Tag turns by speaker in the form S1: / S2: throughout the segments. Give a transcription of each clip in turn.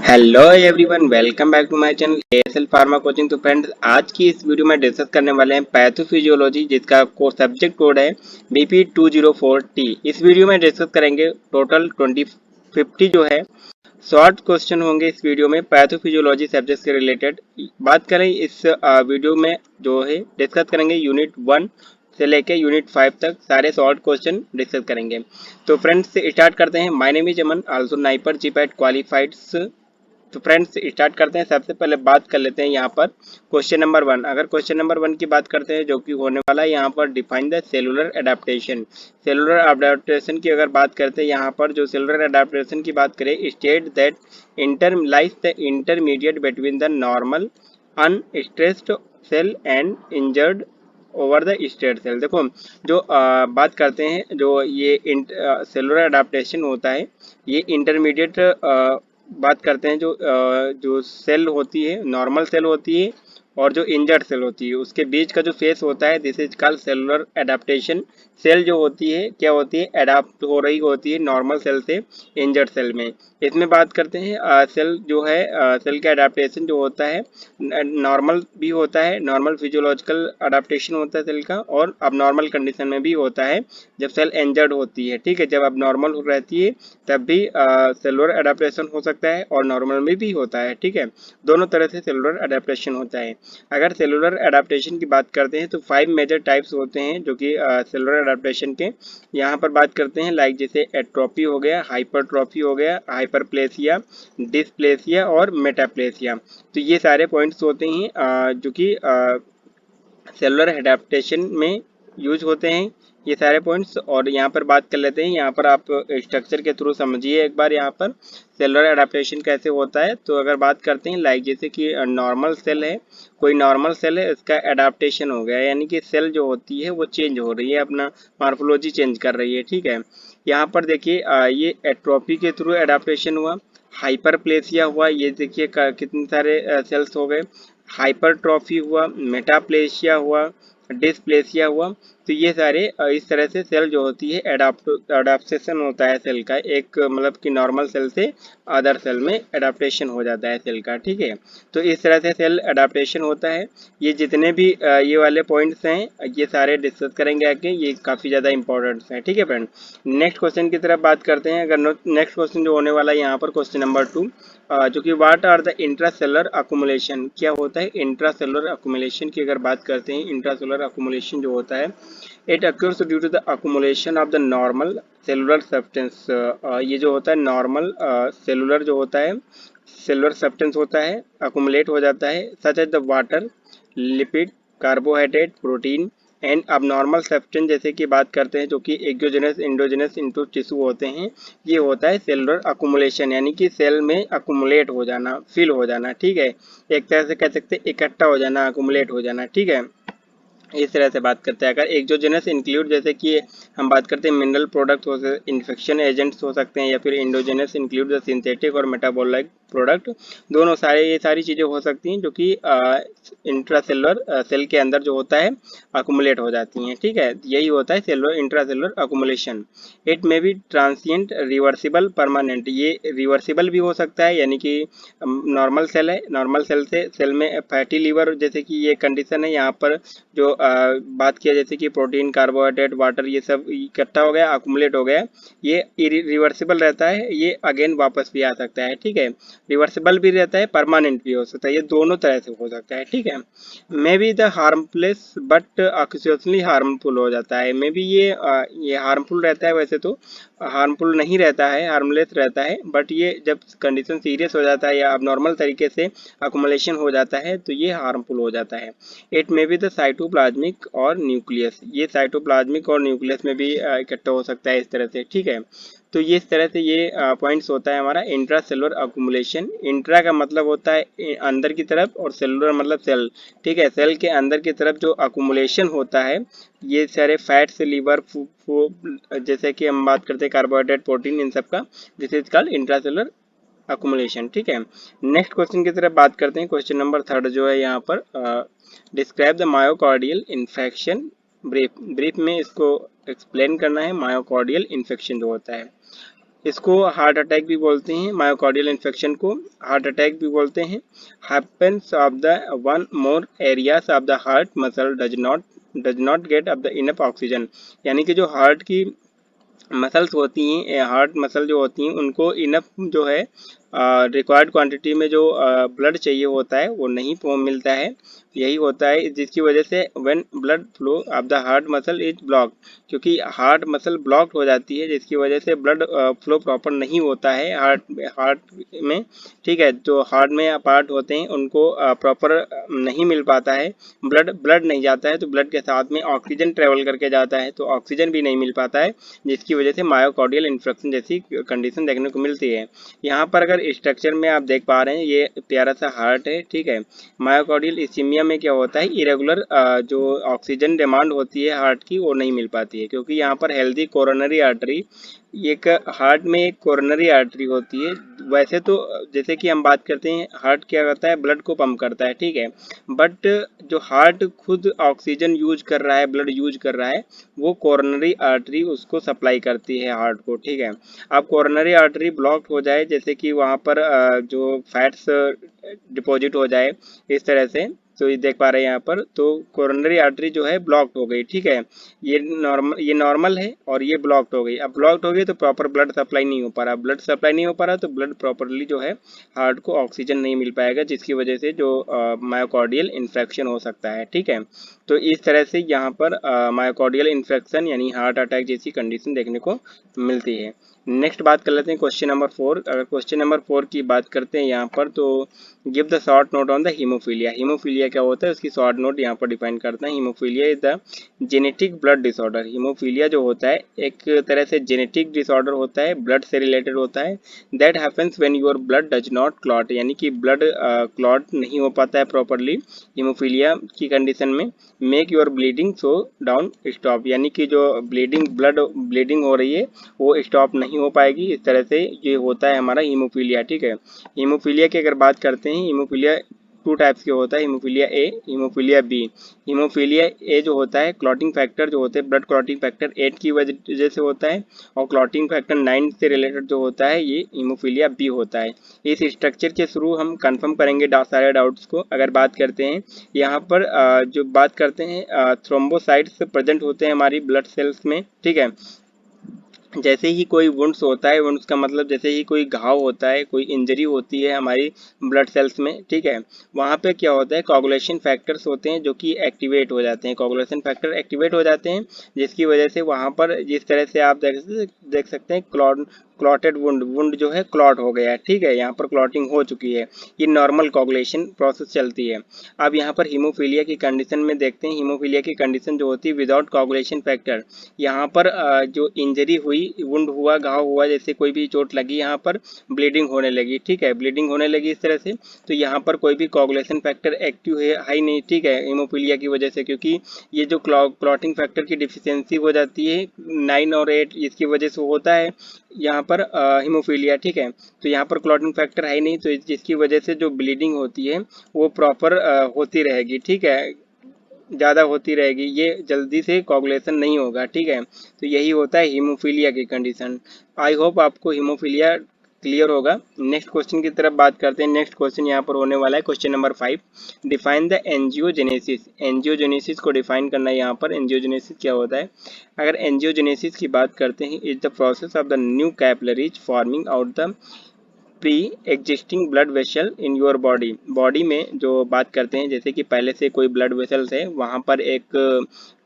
S1: Hello everyone, welcome back to my channel ASL pharma coaching. तो friends, आज की इस वीडियो में डिस्कस करने वाले हैं पैथोफिजियोलॉजी, जिसका सब्जेक्ट कोड है BP204T। इस वीडियो में डिस्कस करेंगे टोटल 50 जो है शॉर्ट क्वेश्चन होंगे इस वीडियो में पैथोफिजियोलॉजी सब्जेक्ट से रिलेटेड। बात करें इस वीडियो में जो है डिस्कस करेंगे यूनिट 1 से लेके यूनिट 5 तक सारे शॉर्ट क्वेश्चन डिस्कस करेंगे। तो फ्रेंड्स स्टार्ट करते हैं। My name is Aman, also NIPER GPAT qualified. तो फ्रेंड्स स्टार्ट करते हैं। सबसे पहले बात कर लेते हैं यहाँ पर क्वेश्चन नंबर 1। अगर क्वेश्चन नंबर 1 की बात करते हैं जो कि होने वाला है यहाँ पर, define the cellular adaptation. Cellular adaptation की अगर बात करते हैं यहाँ पर, जो सेलुलर एडेप्टेशन की बात करें, state that lies the intermediate between the normal unstressed cell and injured over the state cell. देखो, जो बात करते हैं, जो ये सेलुलर एडेप्टेशन होता है, ये इंटरमीडिएट बात करते हैं, जो सेल होती है, नॉर्मल सेल होती है और जो इंजर्ड सेल होती है, उसके बीच का जो फेस होता है, this is called cellular adaptation. Cell जो होती है क्या होती है, एडाप्ट हो रही होती है नॉर्मल सेल से इंजर्ड सेल में। इसमें बात करते हैं सेल जो है, सेल का एडेप्टेशन जो होता है नॉर्मल भी होता है, नॉर्मल फिजियोलॉजिकल एडेप्टेशन होता है सेल का, और अब नॉर्मल कंडीशन में भी होता है जब सेल इंजर्ड होती है। ठीक है, जब अब नॉर्मल रहती है तब भी सेलुलर एडेप्टेशन हो सकता है और नॉर्मल में भी होता है। ठीक है, दोनों तरह से सेलुलर एडेप्टेशन होता है। अगर सेलुलर एडेप्टेशन की बात करते हैं तो 5 मेजर टाइप्स होते हैं जो कि सेलुलर एडेप्टेशन के यहाँ पर बात करते हैं, लाइक जैसे एट्रोपी हो गया, हाइपरट्रॉफी हो गया, हाइपरप्लेसिया, डिस्प्लेसिया और मेटाप्लेसिया। तो ये सारे पॉइंट्स होते हैं जो कि सेलुलर एडेप्टेशन में यूज होते हैं, ये सारे पॉइंट्स। और यहाँ पर बात कर लेते हैं, यहाँ पर आप स्ट्रक्चर के थ्रू समझिए एक बार यहाँ पर सेलुलर एडेप्टेशन कैसे होता है। तो अगर बात करते हैं, लाइक जैसे कि नॉर्मल सेल है, कोई नॉर्मल सेल है, इसका एडेप्टेशन हो गया, यानी कि सेल जो होती है वो चेंज हो रही है, अपना मॉर्फोलॉजी चेंज कर रही है। ठीक है, यहाँ पर देखिए ये एट्रोपी के थ्रू एडेप्टेशन हुआ, हाइपरप्लेसिया हुआ, ये देखिए कितने सारे सेल्स हो गए, हाइपरट्रॉफी हुआ, मेटाप्लेसिया हुआ, डिस्प्लेसिया हुआ। तो ये सारे इस तरह से सेल जो होती है एडाप्टेशन होता है सेल का, एक मतलब कि नॉर्मल सेल से अदर सेल में एडाप्टेशन हो जाता है सेल का। ठीक है, तो इस तरह से सेल एडाप्टेशन होता है। ये जितने भी ये वाले पॉइंट्स हैं, ये सारे डिस्कस करेंगे आगे, ये काफ़ी ज़्यादा इंपॉर्टेंट हैं। ठीक है फ्रेंड, नेक्स्ट क्वेश्चन की तरफ बात करते हैं। अगर नेक्स्ट क्वेश्चन जो होने वाला है यहाँ पर, क्वेश्चन नंबर 2, जो कि what are the intracellular accumulation, क्या होता है इंट्रासेलुलर अकुमुलेशन की अगर बात करते हैं, इंट्रासेलुलर अकुमुलेशन जो होता है, it occurs due to the accumulation of the normal cellular substance. ये जो होता है नॉर्मल सेलुलर जो होता है, सेलुलर सब्सटेंस होता है, अकुमुलेट हो जाता है, such as the water, lipid, carbohydrate, protein and abnormal substance जैसे कि बात करते हैं जो कि एक्सोजेनस इंडोजेनस इनटू टिश्यू होते हैं, ये होता है सेलुलर अकुमुलेशन, यानी कि सेल में अकुमुलेट हो जाना, फिल हो जाना। ठीक है, एक तरह से कह सकते हैं इकट्ठा हो जाना, अकुमुलेट हो जाना। ठीक है, इस तरह से बात करते हैं। अगर एक्सोजेनस इंक्लूड जैसे कि हम बात करते हैं मिनरल प्रोडक्ट हो सकते, इन्फेक्शन एजेंट्स हो सकते हैं, या फिर इंडोजेनस इंक्लूड द सिंथेटिक और मेटाबोलाइट प्रोडक्ट, दोनों सारे ये सारी चीज़ें हो सकती हैं जो कि इंट्रासेलुलर सेल के अंदर जो होता है अकुमुलेट हो जाती हैं। ठीक है, यही होता है cellular intracellular accumulation. It may be transient, reversible, permanent. ये रिवर्सिबल भी हो सकता है, यानी कि नॉर्मल सेल है, नॉर्मल सेल से सेल में फैटी लीवर जैसे कि ये कंडीशन है, यहाँ पर जो बात किया जैसे कि प्रोटीन, कार्बोहाइड्रेट, वाटर, ये सब इकट्ठा हो गया, अकुमुलेट हो गया, ये रिवर्सिबल रहता है, ये अगेन वापस भी आ सकता है। ठीक है, रिवर्सिबल भी रहता है, परमानेंट भी हो सकता है, ये दोनों तरह से हो सकता है। ठीक है, may be the harmless but occupationally harmful हो जाता है, मे बी ये हार्मफुल रहता है, वैसे तो हार्मफुल नहीं रहता है, हार्मलेस रहता है, बट ये जब कंडीशन सीरियस हो जाता है या अब नॉर्मल तरीके से अकुमुलेशन हो जाता है तो ये हार्मफुल हो जाता है। It may be the cytoplasmic और न्यूक्लियस, ये साइटोप्लाज्मिक और न्यूक्लियस में भी इकट्ठा हो सकता है इस तरह से। ठीक है, तो ये इस तरह से ये पॉइंट्स होता है हमारा इंट्रा सेलुलर अकुमुलेशन। इंट्रा का मतलब होता है अंदर की तरफ और सेलुलर मतलब सेल। ठीक है, सेल के अंदर की तरफ जो अकुमुलेशन होता है, ये सारे फैट्स, लीवर, जैसे कि हम बात करते हैं कार्बोहाइड्रेट, प्रोटीन, इन सब का, this is called intra cellular accumulation. ठीक है, नेक्स्ट क्वेश्चन की तरफ बात करते हैं। क्वेश्चन नंबर 3 जो है यहाँ पर, describe the myocardial infection. Brief brief में इसको एक्सप्लेन करना है, मायोकार्डियल इन्फेक्शन जो होता है। इसको हार्ट अटैक भी बोलते हैं, मायोकार्डियल इन्फेक्शन को हार्ट अटैक भी बोलते हैं। Happens of the one more areas of the heart muscle does not gate of the enough oxygen, यानी कि जो हार्ट की मसल्स होती हैं, हार्ट मसल जो होती हैं, उनको इनफ जो है रिक्वायर्ड क्वांटिटी में जो ब्लड चाहिए होता है वो नहीं मिलता है। यही होता है जिसकी वजह से when blood flow of the heart muscle is block, क्योंकि हार्ट मसल ब्लॉक हो जाती है जिसकी वजह से ब्लड फ्लो प्रॉपर नहीं होता है हार्ट में। ठीक है, जो हार्ट में पार्ट होते हैं उनको प्रॉपर नहीं मिल पाता है, ब्लड नहीं जाता है, तो ब्लड के साथ में ऑक्सीजन ट्रेवल करके जाता है, तो ऑक्सीजन भी नहीं मिल पाता है, जिसकी वजह से मायोकार्डियल इन्फेक्शन जैसी कंडीशन देखने को मिलती है। यहाँ पर अगर स्ट्रक्चर में आप देख पा रहे हैं, ये प्यारा सा हार्ट है। ठीक है, मायोकार्डियल इस्कीमिया में क्या होता है, इरेगुलर जो ऑक्सीजन डिमांड होती है हार्ट की वो नहीं मिल पाती है, क्योंकि यहाँ पर हेल्दी कोरोनरी आर्टरी, एक हार्ट में एक कोरोनरी आर्टरी होती है। वैसे तो जैसे कि हम बात करते हैं, हार्ट क्या करता है, ब्लड को पंप करता है। ठीक है, बट जो हार्ट खुद ऑक्सीजन यूज कर रहा है, ब्लड यूज कर रहा है, वो कोरोनरी आर्टरी उसको सप्लाई करती है हार्ट को। ठीक है, अब कोरोनरी आर्टरी ब्लॉक हो जाए, जैसे कि वहाँ पर जो फैट्स डिपॉजिट हो जाए इस तरह से, तो ये देख पा रहे हैं यहाँ पर, तो कोरोनरी आर्टरी जो है ब्लॉक्ड हो गई। ठीक है, ये नॉर्मल है और ये ब्लॉक्ड हो गई। अब ब्लॉक्ड हो गई तो प्रॉपर ब्लड सप्लाई नहीं हो पा रहा, ब्लड सप्लाई नहीं हो पा रहा तो ब्लड प्रॉपरली जो है हार्ट को ऑक्सीजन नहीं मिल पाएगा, जिसकी वजह से जो मायोकार्डियल इन्फेक्शन हो सकता है। ठीक है, तो इस तरह से यहाँ पर मायोकार्डियल इन्फेक्शन यानी हार्ट अटैक जैसी कंडीशन देखने को मिलती है। नेक्स्ट बात कर लेते हैं क्वेश्चन नंबर 4। अगर क्वेश्चन नंबर 4 की बात करते हैं यहाँ पर, तो give the short note on the haemophilia. Haemophilia क्या होता है उसकी शॉर्ट नोट यहाँ पर डिफाइन करते हैं। Haemophilia is the genetic blood disorder. Haemophilia जो होता है एक तरह से जेनेटिक डिसऑर्डर होता है, ब्लड से रिलेटेड होता है। That happens when your blood does not clot, यानी कि ब्लड क्लॉट नहीं हो पाता है प्रॉपरली हीमोफीलिया की कंडीशन में। Make your bleeding so down stop, यानी कि जो ब्लड ब्लीडिंग हो रही है वो स्टॉप नहीं हो पाएगी। इस तरह से ये होता है हमारा हीमोफीलिया। ठीक है, हीमोफीलिया की अगर बात करते हैं, हीमोफीलिया 2 टाइप्स के होता है, haemophilia A, haemophilia B. Haemophilia A जो होता है, क्लॉटिंग फैक्टर जो होते हैं, ब्लड क्लॉटिंग फैक्टर 8 की वजह से होता है, और क्लॉटिंग फैक्टर 9 से रिलेटेड जो होता है ये हीमोफीलिया बी होता है। इस स्ट्रक्चर के थ्रू हम कंफर्म करेंगे सारे डाउट्स को। अगर बात करते हैं यहाँ पर जो बात करते हैं, थ्रोम्बोसाइट्स प्रेजेंट होते हैं हमारी ब्लड सेल्स में। ठीक है, जैसे ही कोई वुंड्स होता है, वुंड्स का मतलब जैसे ही कोई घाव होता है, कोई इंजरी होती है हमारी ब्लड सेल्स में, ठीक है, वहाँ पे क्या होता है, कोगुलेशन फैक्टर्स होते हैं जो कि एक्टिवेट हो जाते हैं, कोगुलेशन फैक्टर एक्टिवेट हो जाते हैं, जिसकी वजह से वहाँ पर जिस तरह से आप देख सकते हैं क्लॉटेड वुंड जो है क्लॉट हो गया है। ठीक है, यहाँ पर क्लॉटिंग हो चुकी है, ये नॉर्मल कोगुलेशन प्रोसेस चलती है। अब यहाँ पर हीमोफीलिया की कंडीशन में देखते हैं, हीमोफीलिया की कंडीशन जो होती है विदाउट कोगुलेशन फैक्टर, यहाँ पर जो इंजरी हुई, वुंड हुआ, घाव हुआ, जैसे कोई भी चोट लगी, यहाँ पर ब्लीडिंग होने लगी। ठीक है, ब्लीडिंग होने लगी इस तरह से, तो यहाँ पर कोई भी कोगुलेशन फैक्टर एक्टिव है हाई नहीं। ठीक है, हीमोफीलिया की वजह से, क्योंकि ये जो क्लॉटिंग फैक्टर की डिफिशियंसी हो जाती है 9 और 8, इसकी वजह से होता है यहाँ पर हीमोफीलिया। ठीक है, तो यहाँ पर क्लॉटिंग फैक्टर है ही नहीं, तो जिसकी वजह से जो ब्लीडिंग होती है वो प्रॉपर होती रहेगी। ठीक है, ज़्यादा होती रहेगी, ये जल्दी से कोगुलेशन नहीं होगा। ठीक है, तो यही होता है हीमोफीलिया की कंडीशन। आई होप आपको हीमोफीलिया क्लियर होगा। नेक्स्ट क्वेश्चन की तरफ बात करते हैं। नेक्स्ट क्वेश्चन यहाँ पर होने वाला है question number 5। Define the angiogenesis. Angiogenesis को डिफाइन करना है यहाँ पर। एंजियोजेनेसिस क्या होता है, अगर एंजियोजेनेसिस की बात करते हैं, is the process of the new capillaries forming out the pre existing blood vessel in your body. Body में जो बात करते हैं, जैसे कि पहले से कोई ब्लड वेसल्स है, वहाँ पर एक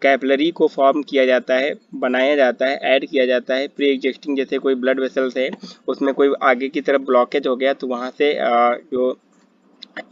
S1: कैपिलरी को फॉर्म किया जाता है, बनाया जाता है, ऐड किया जाता है। प्री एग्जिस्टिंग जैसे कोई ब्लड वेसल्स है, उसमें कोई आगे की तरफ ब्लॉकेज हो गया, तो वहाँ से जो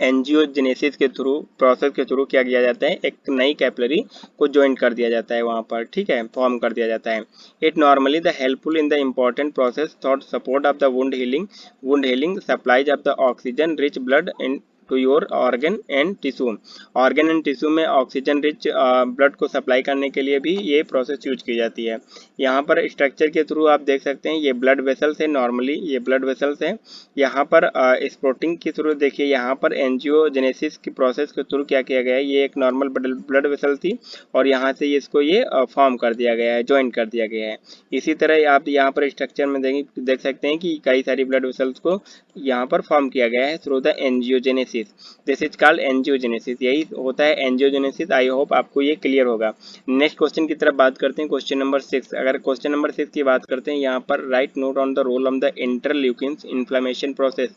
S1: एंजियोजेनेसिस के थ्रू, प्रोसेस के थ्रू क्या किया जाता है, एक नई कैपिलरी को ज्वाइन कर दिया जाता है वहाँ पर। ठीक है, फॉर्म कर दिया जाता है। It normally the helpful in the important process thought support of the wound healing supplies of the oxygen rich blood into your organ and tissue. Organ and tissue में ऑक्सीजन रिच ब्लड को supply करने के लिए भी ये process use की जाती है। यहाँ पर स्ट्रक्चर के थ्रू आप देख सकते हैं ये ब्लड वेसल्स है, नॉर्मली ये ब्लड वेसल्स है। यहाँ पर इस प्रोटीन के थ्रू देखिए यहाँ पर एंजियोजेनेसिस की प्रोसेस के थ्रू क्या किया गया है, ये एक नॉर्मल ब्लड वेसल थी और यहाँ से इसको ये फॉर्म कर दिया गया है, ज्वाइन कर दिया गया है। इसी तरह आप यहाँ पर स्ट्रक्चर में देख सकते हैं कि कई सारी ब्लड वेसल्स को यहाँ पर फॉर्म किया गया है through the angiogenesis. This is called angiogenesis, यही होता है एंजियोजेनेसिस। आई होप आपको ये क्लियर होगा। नेक्स्ट क्वेश्चन की तरफ बात करते हैं, क्वेश्चन नंबर 6। अगर क्वेश्चन नंबर 6 की बात करते हैं, यहाँ पर write note on the role of the interleukins inflammation process.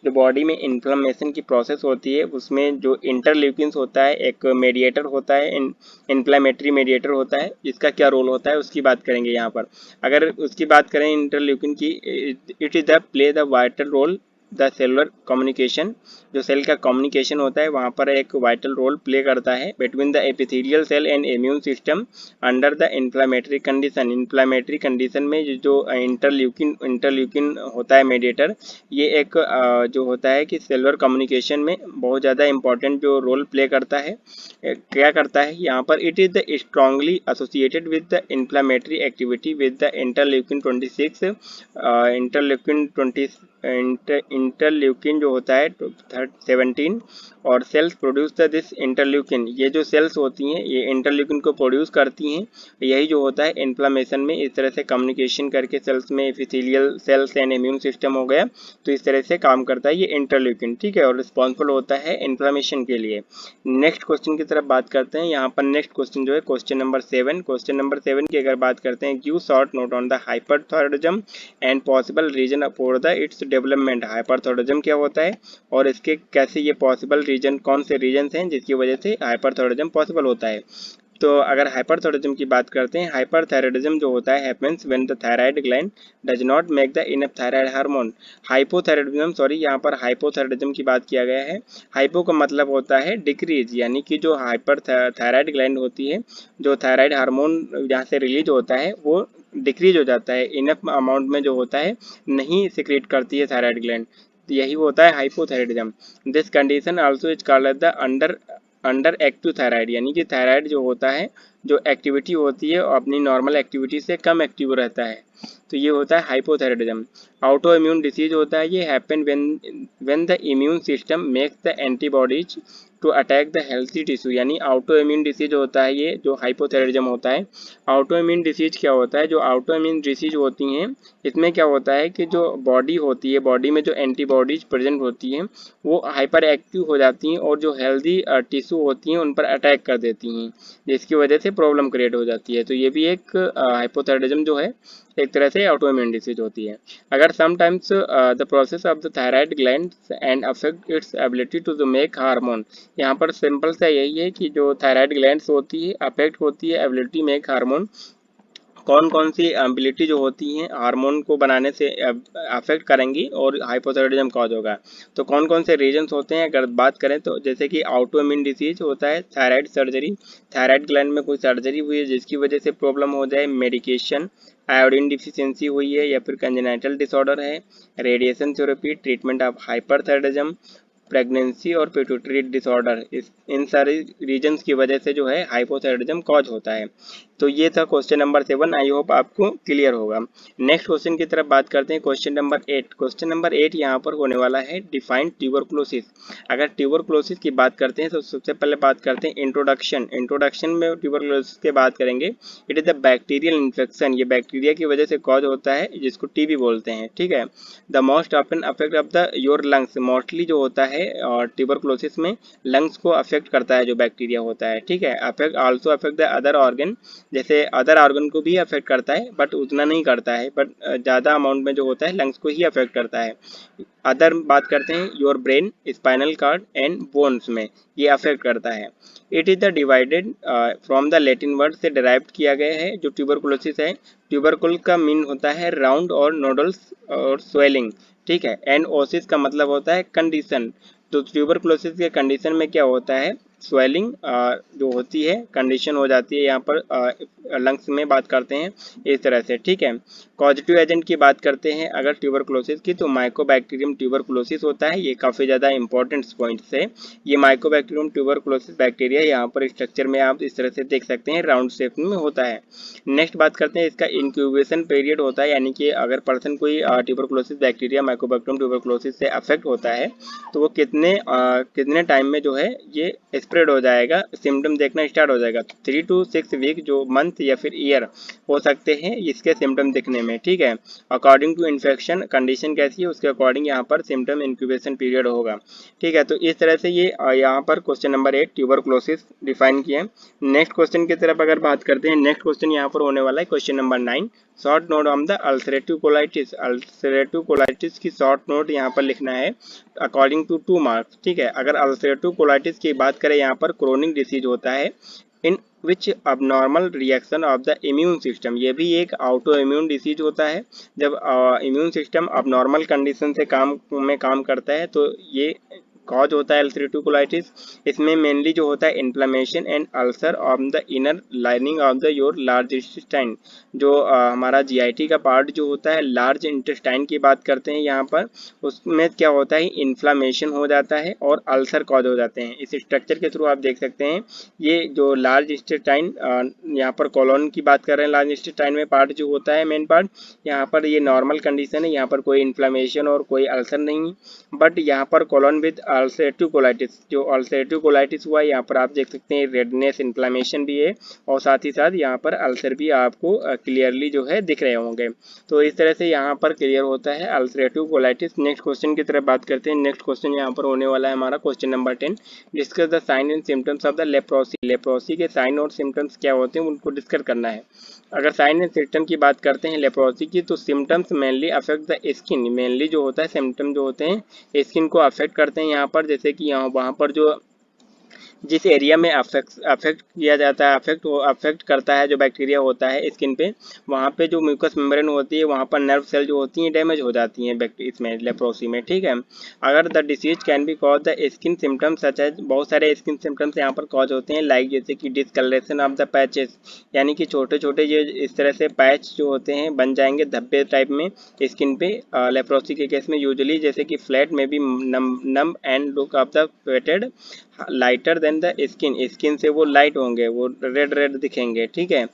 S1: जो बॉडी में इन्फ्लेमेशन की प्रोसेस होती है उसमें जो इंटरल्यूकिन्स होता है एक मेडिएटर होता है, इन्फ्लेमेटरी मेडिएटर होता है, इसका क्या रोल होता है उसकी बात करेंगे यहाँ पर। अगर उसकी बात करें इंटरल्यूकिन की, it is the play the vital role the cellular communication. जो सेल का कम्युनिकेशन होता है वहाँ पर एक वाइटल रोल प्ले करता है between the epithelial cell and immune system under the inflammatory condition. Inflammatory condition में जो इंटरल्यूकिन होता है मेडिएटर, ये एक जो होता है कि सेलुलर कम्युनिकेशन में बहुत ज़्यादा इंपॉर्टेंट जो रोल प्ले करता है। क्या करता है यहाँ पर, it is the strongly associated with the inflammatory activity with the interleukin 26। Interleukin जो होता है 17 और sales produce the this interleukin. ये जो सेल्स होती हैं ये इंटरल्यूकिन को प्रोड्यूस करती हैं। यही जो होता है इन्फ्लामेशन में इस तरह से कम्युनिकेशन करके सेल्स में epithelial cells and immune system हो गया, तो इस तरह से काम करता है ये इंटरल्यूकिन, ठीक है, और रिस्पॉन्सिबल होता है इन्फ्लामेशन के लिए। नेक्स्ट क्वेश्चन की तरफ बात करते हैं। यहाँ पर नेक्स्ट क्वेश्चन जो है क्वेश्चन नंबर 7। क्वेश्चन नंबर 7 की अगर बात करते हैं, give short note on the hyperthyroidism and possible reason for the its development. Hyperthyroidism क्या होता है और इसके कैसे ये पॉसिबल रीजन, कौन से रीजन हैं जिसकी वजह से हाइपरथायरॉयडिज्म पॉसिबल होता है। तो अगर हाइपरथायरॉयडिज्म की बात करते हैं, हाइपरथायरॉयडिज्म जो होता है happens when the thyroid gland does not make the enough thyroid hormone. Hypothyroidism, sorry यहाँ पर हाइपोथायरॉयडिज्म की बात किया गया है। हाइपो का मतलब होता है डिक्रीज, यानी कि जो हाइपरथायराइड ग्लैंड होती है, जो थायराइड हार्मोन जहाँ से रिलीज होता है वो डिक्रीज हो जाता है, इनफ अमाउंट में जो होता है नहीं सिक्रेट करती है थायराइड ग्लैंड, यही होता है hypothyroidism. This condition also is called the under active thyroid, यानी कि थायराइड जो होता है जो एक्टिविटी होती है अपनी नॉर्मल एक्टिविटी से कम एक्टिव रहता है, तो ये होता है हाइपोथायरॉयडिज्म। ऑटो इम्यून डिसीज होता है, ये happen when the immune system makes the antibodies to attack the healthy tissue. यानी ऑटो इम्यून डिसीज होता है ये जो हाइपोथायरॉयडिज्म होता है। ऑटो इम्यून डिसीज क्या होता है, जो ऑटो इम्यून डिसीज होती हैं इसमें क्या होता है कि जो बॉडी होती है, बॉडी में जो एंटीबॉडीज प्रेजेंट होती हैं वो हाइपर एक्टिव हो जाती हैं और जो हेल्दी टिश्यू होती हैं उन पर अटैक कर देती हैं, जिसकी वजह से प्रॉब्लम क्रिएट हो जाती है। तो ये भी एक हाइपोथायरॉयडिज्म जो है एक तरह से ऑटो इम्यून डिसीज होती है। अगर sometimes the process of the thyroid gland and affect its ability to make hormone. यहाँ पर सिंपल सा यही है कि जो थायराइड ग्लैंड्स होती है अफेक्ट होती है एबिलिटी मेक हार्मोन। कौन कौन सी एबिलिटी जो होती हैं हार्मोन को बनाने से अफेक्ट करेंगी और हाइपोथायरॉयडिज्म कॉज होगा। तो कौन कौन से रीजंस होते हैं अगर बात करें तो, जैसे कि ऑटो इम्यून डिसीज होता है, थायराइड सर्जरी, थायराइड ग्लैंड में कोई सर्जरी हुई है जिसकी वजह से प्रॉब्लम हो जाए, मेडिकेशन, आयोडीन डिफिशियंसी हुई है या फिर कंजेनाइटल डिसऑर्डर है, radiation therapy, treatment of hyperthyroidism, pregnancy और पिट्यूटरी डिसऑर्डर, इन सारी रीजंस की वजह से जो है हाइपोथायरॉयडिज्म कॉज होता है। तो ये था क्वेश्चन नंबर 7, आई होप आपको क्लियर होगा। नेक्स्ट क्वेश्चन की तरफ बात करते हैं, क्वेश्चन नंबर 8। क्वेश्चन नंबर 8 यहाँ पर होने वाला है डिफाइन ट्यूबरकुलोसिस। अगर ट्यूबरकुलोसिस की बात करते हैं तो सबसे पहले बात करते हैं इंट्रोडक्शन में ट्यूबरकुलोसिस की बात करेंगे। It is the bacterial infection, ये बैक्टीरिया की वजह से कॉज होता है जिसको टीबी बोलते हैं, ठीक है। The most often affect of the your lungs, mostly जो होता है और ट्यूबरकुलोसिस में लंग्स को अफेक्ट करता है जो बैक्टीरिया होता है, ठीक है। Affect also affect the other organ, जैसे अदर ऑर्गन को भी अफेक्ट करता है बट उतना नहीं करता है, बट ज़्यादा अमाउंट में जो होता है लंग्स को ही अफेक्ट करता है। अदर बात करते हैं your brain, spinal cord and bones में ये अफेक्ट करता है। It is the divided from the Latin word से डिराइव किया गया है जो ट्यूबरकुलोसिस है। ट्यूबरकुल का मीन होता है राउंड और नोडल्स और स्वेलिंग, ठीक है। एंड ओसिस का मतलब होता है कंडीशन। तो ट्यूबरकुलोसिस के कंडीशन में क्या होता है स्वेलिंग जो होती है कंडीशन हो जाती है यहाँ पर लंग्स में बात करते हैं इस तरह से, ठीक है। कॉजेटिव एजेंट की बात करते हैं अगर ट्यूबरकुलोसिस की, तो माइकोबैक्टीरियम ट्यूबरकुलोसिस होता है। ये काफ़ी ज़्यादा इंपॉर्टेंट पॉइंट्स है। ये माइकोबैक्टीरियम ट्यूबरकुलोसिस बैक्टीरिया यहाँ पर स्ट्रक्चर में आप इस तरह से देख सकते हैं, राउंड शेप में होता है। नेक्स्ट बात करते हैं इसका इंक्यूबेशन पीरियड होता है, यानी कि अगर पर्सन कोई ट्यूबरकुलोसिस बैक्टीरिया माइकोबैक्टीरियम ट्यूबरकुलोसिस से अफेक्ट होता है तो वो कितने टाइम में जो है ये स्प्रेड हो जाएगा, सिम्टम देखना स्टार्ट हो जाएगा। 3 to 6 वीक जो मंथ या फिर ईयर हो सकते हैं इसके सिम्टम दिखने में, ठीक है। अकॉर्डिंग टू इन्फेक्शन कंडीशन कैसी है उसके अकॉर्डिंग यहाँ पर सिम्टम इंक्यूबेशन पीरियड होगा, ठीक है। तो इस तरह से ये यहाँ पर क्वेश्चन नंबर 8 ट्यूबरकुलोसिस डिफाइन किया। नेक्स्ट क्वेश्चन की तरफ अगर बात करते हैं, नेक्स्ट क्वेश्चन यहाँ पर होने वाला है question number 9, short note on the ulcerative colitis. Ulcerative colitis की शॉर्ट नोट यहाँ पर लिखना है अकॉर्डिंग टू 2 मार्क्स, ठीक है। अगर अल्सरेटिव कोलाइटिस की बात करें यहाँ पर क्रोनिक डिसीज होता है in which abnormal reaction of the immune system. ये भी एक ऑटो इम्यून डिसीज होता है। जब इम्यून सिस्टम अबनॉर्मल कंडीशन से काम करता है तो ये कॉज होता है अल्सरेटिव कोलाइटिस। इसमें मेनली जो होता है inflammation and ulcer of the inner lining of the your large intestine. जो हमारा जीआईटी का पार्ट जो होता है लार्ज इंटेस्टाइन की बात करते हैं यहाँ पर, उसमें क्या होता है इन्फ्लामेशन हो जाता है और अल्सर कॉज हो जाते हैं। इस स्ट्रक्चर के थ्रू आप देख सकते हैं ये जो लार्ज इंटेस्टाइन यहाँ पर कॉलोन की बात कर रहे हैं, लार्ज इंटेस्टाइन में पार्ट जो होता है मेन पार्ट, यहाँ पर ये नॉर्मल कंडीशन है, यहाँ पर कोई इन्फ्लामेशन और कोई अल्सर नहीं। बट यहाँ पर कॉलोन विद अल्सरेटिव कोलाइटिस, जो अल्सरेटिव कोलाइटिस हुआ यहाँ पर आप देख सकते हैं रेडनेस इन्फ्लामेशन भी है और साथ ही साथ यहाँ पर अल्सर भी आपको क्लियरली जो है दिख रहे होंगे। तो इस तरह से यहाँ पर क्लियर होता है अल्सरेटिव कोलाइटिस। नेक्स्ट क्वेश्चन की तरफ बात करते हैं। नेक्स्ट क्वेश्चन यहाँ पर होने वाला है हमारा question number 10, discuss the sign and symptoms of the leprosy. Leprosy के साइन और सिम्टम्स क्या होते हैं उनको डिस्कस करना है। अगर साइन एंड सिम्टम की बात करते हैं लेप्रोसी की, तो symptoms mainly affect the skin. Mainly जो होता है सिम्टम जो होते हैं स्किन को अफेक्ट करते हैं यहाँ पर, जैसे कि यहाँ वहाँ पर जो जिस एरिया में अफेक्ट किया जाता है अफेक्ट करता है जो बैक्टीरिया होता है स्किन पे, वहाँ पे जो म्यूकस मेम्ब्रेन होती है वहाँ पर नर्व सेल जो होती हैं डैमेज हो जाती हैं इसमें लेप्रोसी में, ठीक है। अगर the disease can be cause the skin symptoms such as, बहुत सारे स्किन सिम्टम्स यहाँ पर कॉज होते हैं लाइक जैसे कि डिसकलरेशन ऑफ द पैचेस, यानी कि छोटे छोटे ये इस तरह से पैच जो होते हैं बन जाएंगे धब्बे टाइप में स्किन पे लेप्रोसी के केस में यूजुअली, जैसे कि फ्लैट में भी numb and look of the weighted lighter than the skin से वो लाइट होंगे, वो रेड दिखेंगे, ठीक है।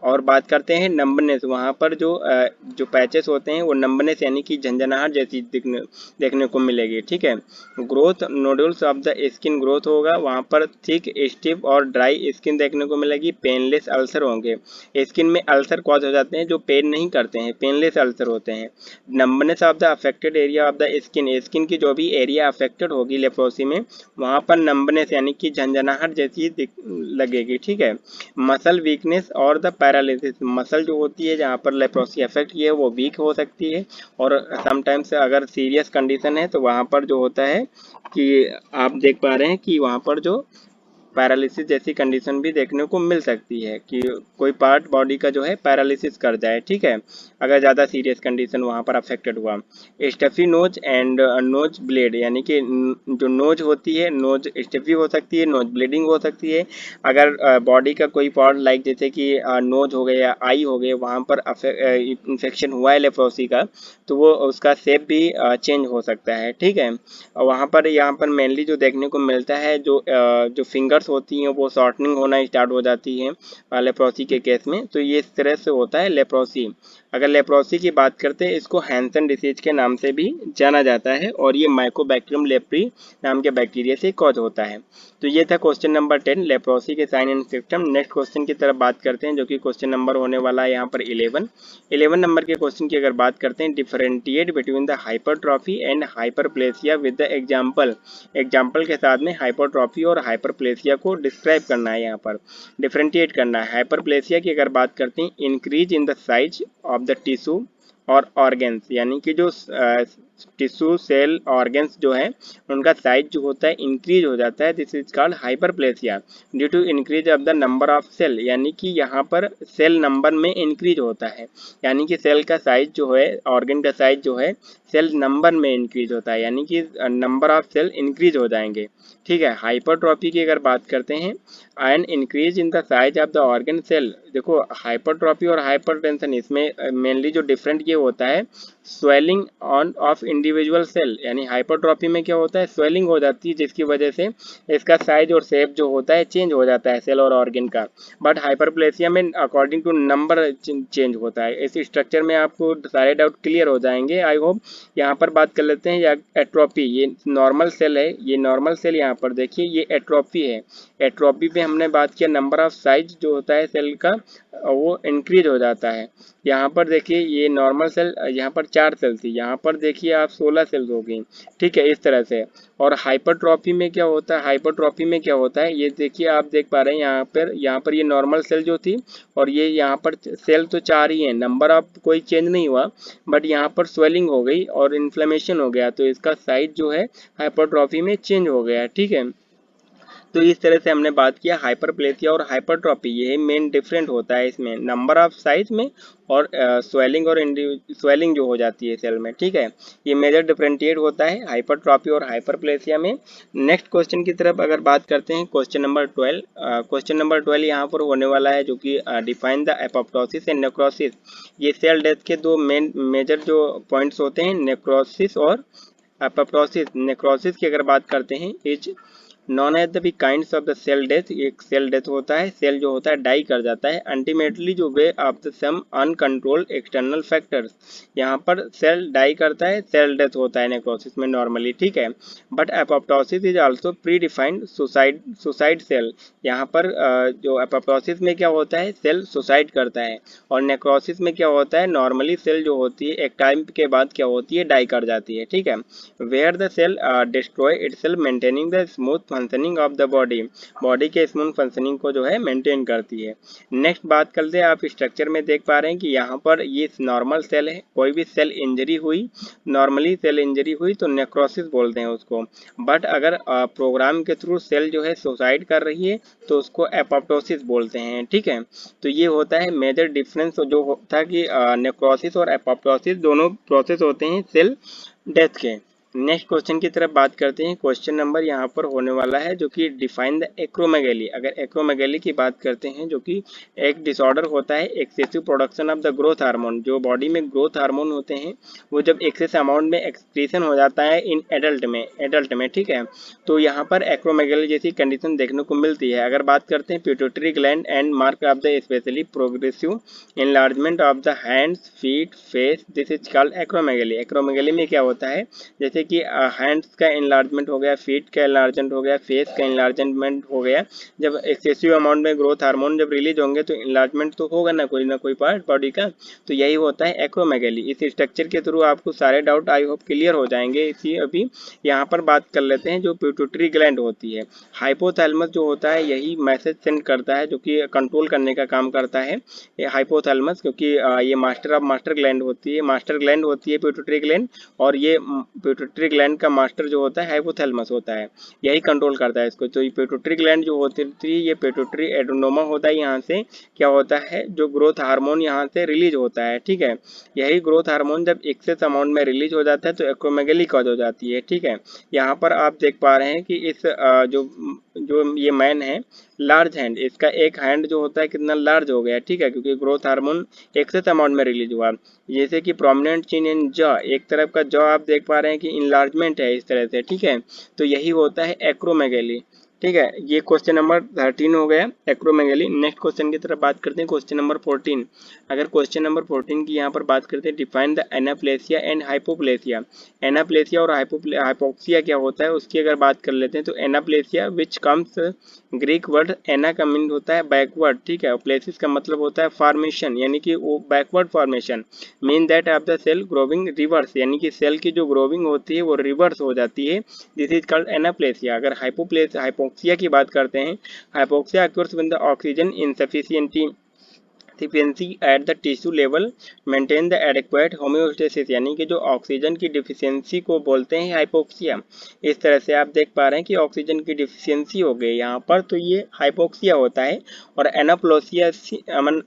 S1: और बात करते हैं नंबनेस, वहाँ पर जो पैचेस होते हैं वो नंबनेस यानी कि झंझनाहट जैसी देखने को मिलेगी, ठीक है। Growth nodules of the skin growth होगा, वहाँ पर थिक स्टिफ और ड्राई स्किन देखने को मिलेगी। पेनलेस अल्सर होंगे, स्किन में अल्सर कॉज हो जाते हैं जो पेन नहीं करते हैं, पेनलेस अल्सर होते हैं। Numbness of the affected area of the skin की जो भी एरिया अफेक्टेड होगी लेप्रोसी में वहाँ पर नंबनेस यानी कि झंझनाहट जैसी लगेगी, ठीक है। मसल वीकनेस और द पैरालिसिस, मसल जो होती है जहाँ पर लेप्रोसी अफेक्ट की है वो वीक हो सकती है, और समटाइम्स अगर सीरियस कंडीशन है तो वहाँ पर जो होता है कि आप देख पा रहे हैं कि वहाँ पर जो पैरालिसिस जैसी कंडीशन भी देखने को मिल सकती है कि कोई पार्ट बॉडी का जो है पैरालिसिस कर जाए, ठीक है, अगर ज़्यादा सीरियस कंडीशन वहाँ पर अफेक्टेड हुआ। Stuffy nose and nose bleed, यानी कि जो नोज होती है नोज स्टफी हो सकती है, नोज ब्लीडिंग हो सकती है। अगर बॉडी का कोई पार्ट लाइक जैसे कि नोज हो गया, आई हो गए, वहाँ पर इन्फेक्शन हुआ है लेप्रोसी का, तो वो उसका शेप भी चेंज हो सकता है, ठीक है। वहाँ पर यहाँ पर मेनली जो देखने को मिलता है जो फिंगर्स होती हैं वो शॉर्टनिंग होना स्टार्ट हो जाती है लेप्रोसी के केस में, तो ये इस तरह से होता है लेप्रोसी। अगर लेप्रोसी की बात करते हैं इसको हैंसन डिसीज के नाम से भी जाना जाता है और ये माइकोबैक्टीरियम लेप्री नाम के बैक्टीरिया से कॉज होता है। तो ये था क्वेश्चन नंबर 10 लेप्रोसी के sign and symptom. Next question की तरफ बात करते हैं जो कि क्वेश्चन नंबर होने वाला है यहाँ पर 11 नंबर के क्वेश्चन की अगर बात करते हैं, differentiate between the hypertrophy and hyperplasia with the example के साथ में हाइपरट्रॉफी और हाइपरप्लेसिया को डिस्क्राइब करना है, यहाँ पर डिफरेंटिएट करना है। हाइपरप्लेसिया की अगर बात करते हैं increase in the size of the tissue और ऑर्गेन्स, यानी कि जो टिश्यू सेल ऑर्गन्स जो है उनका साइज जो होता है इंक्रीज हो जाता है, this is called hyperplasia due to increase of the number of cell, यानी कि यहाँ पर सेल नंबर में इंक्रीज होता है, यानी कि सेल का साइज जो है, ऑर्गन का साइज जो है सेल नंबर में इंक्रीज होता है, यानी कि नंबर ऑफ सेल इंक्रीज हो जाएंगे। ठीक है, हाइपरट्रॉफी की अगर बात करते हैं, and increase in the size of the organ cell, देखो हाइपरट्रॉफी और हाइपरटेंशन इसमें मेनली जो डिफरेंट ये होता है swelling on of individual cell, यानी हाइपरट्रॉफी में क्या होता है स्वेलिंग हो जाती है जिसकी वजह से इसका साइज और शेप जो होता है चेंज हो जाता है सेल और ऑर्गन का, बट हाइपरप्लेसिया में अकॉर्डिंग टू नंबर चेंज होता है। इस स्ट्रक्चर में आपको सारे डाउट क्लियर हो जाएंगे आई होप। यहाँ पर बात कर लेते हैं एट्रोफी, ये नॉर्मल सेल है, ये नॉर्मल सेल यहाँ पर देखिए ये एट्रोफी है। एट्रोफी पे हमने बात किया नंबर ऑफ साइज जो होता है सेल का वो इंक्रीज हो जाता है। यहाँ पर देखिए ये नॉर्मल सेल, यहाँ पर 4 सेल थी, यहाँ पर देखिए आप 16 सेल्स हो गई। ठीक है, इस तरह से। और हाइपरट्रॉफी में क्या होता है, हाइपरट्रॉफी में क्या होता है ये देखिए आप देख पा रहे हैं यहाँ पर ये नॉर्मल सेल जो थी और ये यहाँ पर सेल तो 4 ही है, नंबर ऑफ कोई चेंज नहीं हुआ, बट यहाँ पर स्वेलिंग हो गई और इन्फ्लेमेशन हो गया तो इसका साइज जो है हाइपरट्रॉफी में चेंज हो गया। ठीक है, तो इस तरह से हमने बात किया हाइपरप्लेसिया और हाइपरट्रॉफी, ये मेन डिफरेंट होता है इसमें नंबर ऑफ साइज में और स्वेलिंग और स्वेलिंग जो हो जाती है सेल में। ठीक है, ये मेजर डिफरेंशिएट होता है हाइपरट्रॉफी और हाइपरप्लेसिया में। नेक्स्ट क्वेश्चन की तरफ अगर बात करते हैं, क्वेश्चन नंबर 12, क्वेश्चन नंबर 12 यहाँ पर होने वाला है जो कि define the apoptosis and necrosis. ये सेल डेथ के दो मेजर जो पॉइंट्स होते हैं नेक्रोसिस और एपोप्टोसिस। नेक्रोसिस की अगर बात करते हैं is known as the kinds of the cell death, एक सेल डेथ होता है, सेल जो होता है डाई कर जाता है अल्टीमेटली जो way of the some uncontrolled external factors. यहाँ पर सेल डाई करता है, सेल डेथ होता है नेक्रोसिस में नॉर्मली। ठीक है, but apoptosis is also predefined suicide cell. यहाँ पर जो एपोप्टोसिस में क्या होता है सेल सुसाइड करता है और नेक्रोसिस में क्या होता है नॉर्मली सेल जो होती है एक टाइम के बाद क्या होती है डाई कर जाती है। ठीक है, where the cell destroy itself maintaining the smooth functioning of the body, body के स्मूथ फंक्शनिंग को जो है मेंटेन करती है। नेक्स्ट बात करते हैं, आप स्ट्रक्चर में देख पा रहे हैं कि यहाँ पर ये नॉर्मल सेल है, कोई भी सेल इंजरी हुई, नॉर्मली सेल इंजरी हुई तो नेक्रोसिस बोलते हैं उसको, बट अगर प्रोग्राम के थ्रू सेल जो है सुसाइड कर रही है तो उसको एपोप्टोसिस बोलते हैं। ठीक है, तो ये होता है मेजर डिफरेंस जो होता है कि नेक्रोसिस और एपोप्टोसिस दोनों प्रोसेस होते हैं सेल डेथ के। नेक्स्ट क्वेश्चन की तरफ बात करते हैं, क्वेश्चन नंबर यहाँ पर होने वाला है जो कि डिफाइन द एक्रोमेगेली। अगर एक्रोमेगेली की बात करते हैं जो कि एक डिसऑर्डर होता है excessive production of the growth hormone, जो बॉडी में ग्रोथ हार्मोन होते हैं वो जब एक्सेस अमाउंट में एक्सप्रेशन हो जाता है इन एडल्ट में। ठीक है, तो यहाँ पर एक्रोमेगेली जैसी कंडीशन देखने को मिलती है। अगर बात करते हैं pituitary gland and mark of the specially progressive enlargement of the hands feet face, this is called acromegaly. Acromegaly में क्या होता है जैसे कि हैंड्स का इनलार्जमेंट हो गया, फीट का इनलार्जमेंट हो गया, फेस का इनलार्जमेंट हो गया। जब एक्सेसिव अमाउंट में ग्रोथ हार्मोन जब रिलीज होंगे तो इनलार्जमेंट तो होगा ना कोई पार्ट बॉडी का, तो यही होता है एक्रोमेगेली। इस स्ट्रक्चर के थ्रू आपको सारे डाउट आई होप क्लियर हो जाएंगे। इसी अभी यहाँ पर बात कर लेते हैं जो पिट्यूटरी ग्लैंड होती है, हाइपोथैलेमस जो होता है यही मैसेज सेंड करता है जो कि कंट्रोल करने का काम करता है ये हाइपोथैलेमस, क्योंकि ये मास्टर ग्लैंड होती है पिट्यूटरी ग्लैंड, और ये पिट्यूटरी ग्लैंड का मास्टर जो होता है हाइपोथैलेमस होता है, यही कंट्रोल करता है इसको। तो ये पिट्यूटरी ग्लैंड जो होती थी ये पिट्यूटरी एडेनोमा होता है, यहाँ से क्या होता है जो ग्रोथ हार्मोन यहाँ से रिलीज होता है। ठीक है, यही ग्रोथ हार्मोन जब एक्सेस अमाउंट में रिलीज हो जाता है तो एक्रोमेगेली कॉज हो जाती है। ठीक है, यहाँ पर आप देख पा रहे हैं कि इस जो ये मैन है लार्ज हैंड, इसका एक हैंड जो होता है कितना लार्ज हो गया। ठीक है, क्योंकि ग्रोथ हार्मोन एक्सेस अमाउंट में रिलीज हुआ। जैसे कि प्रोमिनेंट चिन इन जॉ, एक तरफ का जॉ आप देख पा रहे हैं कि इनलार्जमेंट है इस तरह से। ठीक है, तो यही होता है एक्रोमेगेली। ठीक है, ये क्वेश्चन नंबर 13 हो गया एक्रोमेगेली। नेक्स्ट क्वेश्चन की तरफ बात करते हैं, क्वेश्चन नंबर 14। अगर क्वेश्चन नंबर 14 की यहाँ पर बात करते हैं, डिफाइन द एनाप्लेसिया एंड हाइपोप्लेसिया। एनाप्लेसिया और हाइपोक्सिया क्या होता है उसकी अगर बात कर लेते हैं तो एनाप्लेसिया विच कम्स ग्रीक वर्ड एना का मीनिंग होता है बैकवर्ड। ठीक है, प्लेसिस का मतलब होता है फॉर्मेशन, यानी कि वो backward formation, mean that of the cell growing reverse, यानी कि सेल की जो ग्रोविंग होती है वो रिवर्स हो जाती है, दिस इज कॉल्ड एनाप्लेसिया। अगर हाइपोक्सिया की बात करते हैं, hypoxia occurs when the oxygen insufficiency deficiency at the tissue level maintain the adequate homeostasis, यानी कि जो ऑक्सीजन की डिफिशियंसी को बोलते हैं हाइपोक्सिया। इस तरह से आप देख पा रहे हैं कि ऑक्सीजन की डिफिशियंसी हो गई यहाँ पर, तो ये हाइपोक्सिया होता है। और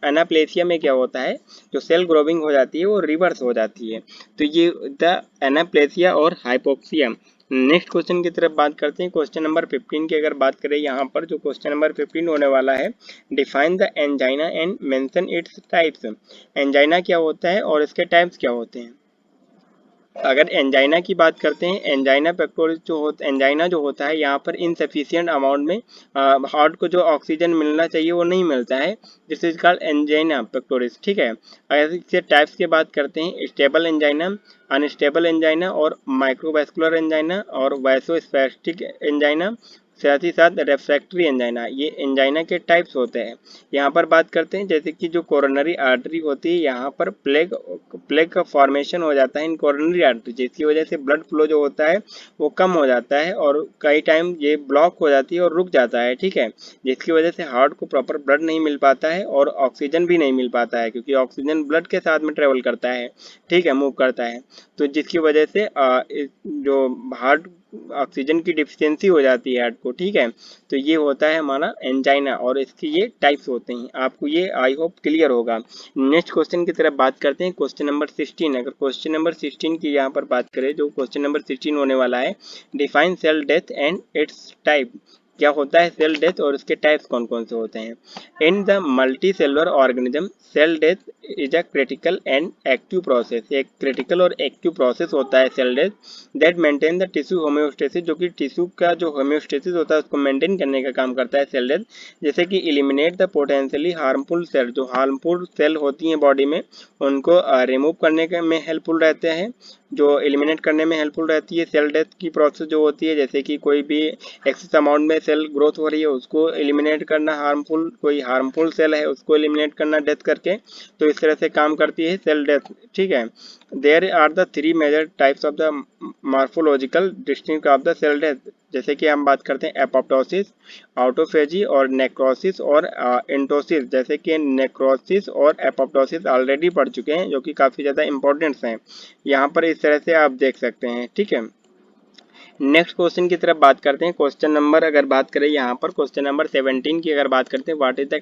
S1: एनाप्लेसिया में क्या होता है, जो सेल ग्रोविंग हो जाती है वो रिवर्स हो जाती है। तो ये द एनाप्लेसिया और हाइपोक्सिया। नेक्स्ट क्वेश्चन की तरफ बात करते हैं। क्वेश्चन नंबर 15 की अगर बात करें, यहाँ पर जो क्वेश्चन नंबर 15 होने वाला है, define the angina and mention its types. Angina क्या होता है और इसके टाइप्स क्या होते हैं। अगर एंजाइना की बात करते हैं, एंजाइना पेक्टोरिस एंजाइना जो होता है, यहाँ पर इनसफिशिएंट अमाउंट में हार्ट को जो ऑक्सीजन मिलना चाहिए वो नहीं मिलता है, this is called angina pectoris. ठीक है। अगर इसके टाइप्स की बात करते हैं, स्टेबल एंजाइना, अनस्टेबल एंजाइना और माइक्रोवैस्कुलर एंजाइना और वैसोस्पैस्टिक एंजाइना, साथ ही साथ रेफ्रैक्टरी एंजाइना, ये एंजाइना के टाइप्स होते हैं। यहाँ पर बात करते हैं जैसे कि जो कोरोनरी आर्टरी होती है, यहाँ पर प्लेग का फॉर्मेशन हो जाता है इन कोरोनरी आर्टरी, जिसकी वजह से ब्लड फ्लो जो होता है वो कम हो जाता है और कई टाइम ये ब्लॉक हो जाती है और रुक जाता है। ठीक है। जिसकी वजह से हार्ट को प्रॉपर ब्लड नहीं मिल पाता है और ऑक्सीजन भी नहीं मिल पाता है, क्योंकि ऑक्सीजन ब्लड के साथ में ट्रेवल करता है। ठीक है, मूव करता है। तो जिसकी वजह से जो हार्ट ऑक्सीजन की डिफिशियंसी हो जाती है हार्ट को। ठीक है। तो ये होता है हमारा एंजाइना और इसके ये टाइप्स होते हैं। आपको ये आई होप क्लियर होगा। नेक्स्ट क्वेश्चन की तरफ बात करते हैं। Question number 16। अगर क्वेश्चन नंबर 16 की यहाँ पर बात करें, जो क्वेश्चन नंबर 16 होने वाला है, define cell death and its type. क्या होता है सेल डेथ और इसके टाइप्स कौन कौन से होते हैं। In the multicellular organism cell death is a critical and active process. एक क्रिटिकल और एक्टिव प्रोसेस होता है cell death, that maintain the tissue homeostasis, जो कि टिश्यू का जो होम्योस्टेसिस होता है उसको मेंटेन करने का काम करता है सेल डेथ। जैसे कि eliminate the potentially harmful cell, जो हार्मफुल सेल होती हैं बॉडी में उनको रिमूव करने के में हेल्पफुल रहते हैं, जो एलिमिनेट करने में हेल्पफुल रहती है। सेल डेथ की प्रोसेस जो होती है, जैसे कि कोई भी एक्सेस अमाउंट में सेल ग्रोथ हो रही है उसको एलिमिनेट करना, कोई हार्मफुल सेल है उसको एलिमिनेट करना डेथ करके, तो इस तरह से काम करती है सेल डेथ। ठीक है। There are the 3 major types of the morphological distinct of the cell death. जैसे कि हम बात करते हैं एपोप्टोसिस, ऑटोफेजी और नेक्रोसिस और एंटोसिस। जैसे कि नेक्रोसिस और एपोप्टोसिस ऑलरेडी पढ़ चुके हैं, जो कि काफ़ी ज़्यादा इंपॉर्टेंट्स हैं। यहाँ पर इस तरह से आप देख सकते हैं। ठीक है। नेक्स्ट क्वेश्चन की तरफ बात करते हैं। क्वेश्चन नंबर अगर बात करें यहाँ पर, क्वेश्चन नंबर 17 की अगर बात करते हैं, व्हाट इज द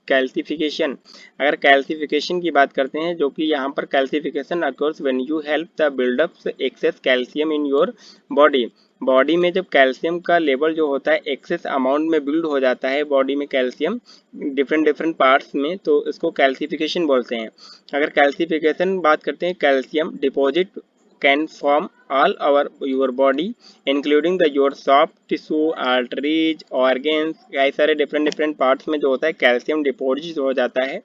S1: कैल्सिफिकेशन। अगर कैल्सिफिकेशन की बात करते हैं, जो कि यहाँ पर calcification occurs when you help the buildup excess calcium in your body. Body में जब कैल्शियम का लेवल जो होता है एक्सेस अमाउंट में बिल्ड हो जाता है बॉडी में कैल्शियम डिफरेंट पार्ट्स में, तो इसको कैल्सिफिकेशन बोलते हैं। अगर कैल्सिफिकेशन बात करते हैं, calcium deposit can form all over your body including the your soft tissue, arteries, organs, कई सारे डिफरेंट पार्ट्स में जो होता है कैल्शियम डिपॉजिट हो जाता है।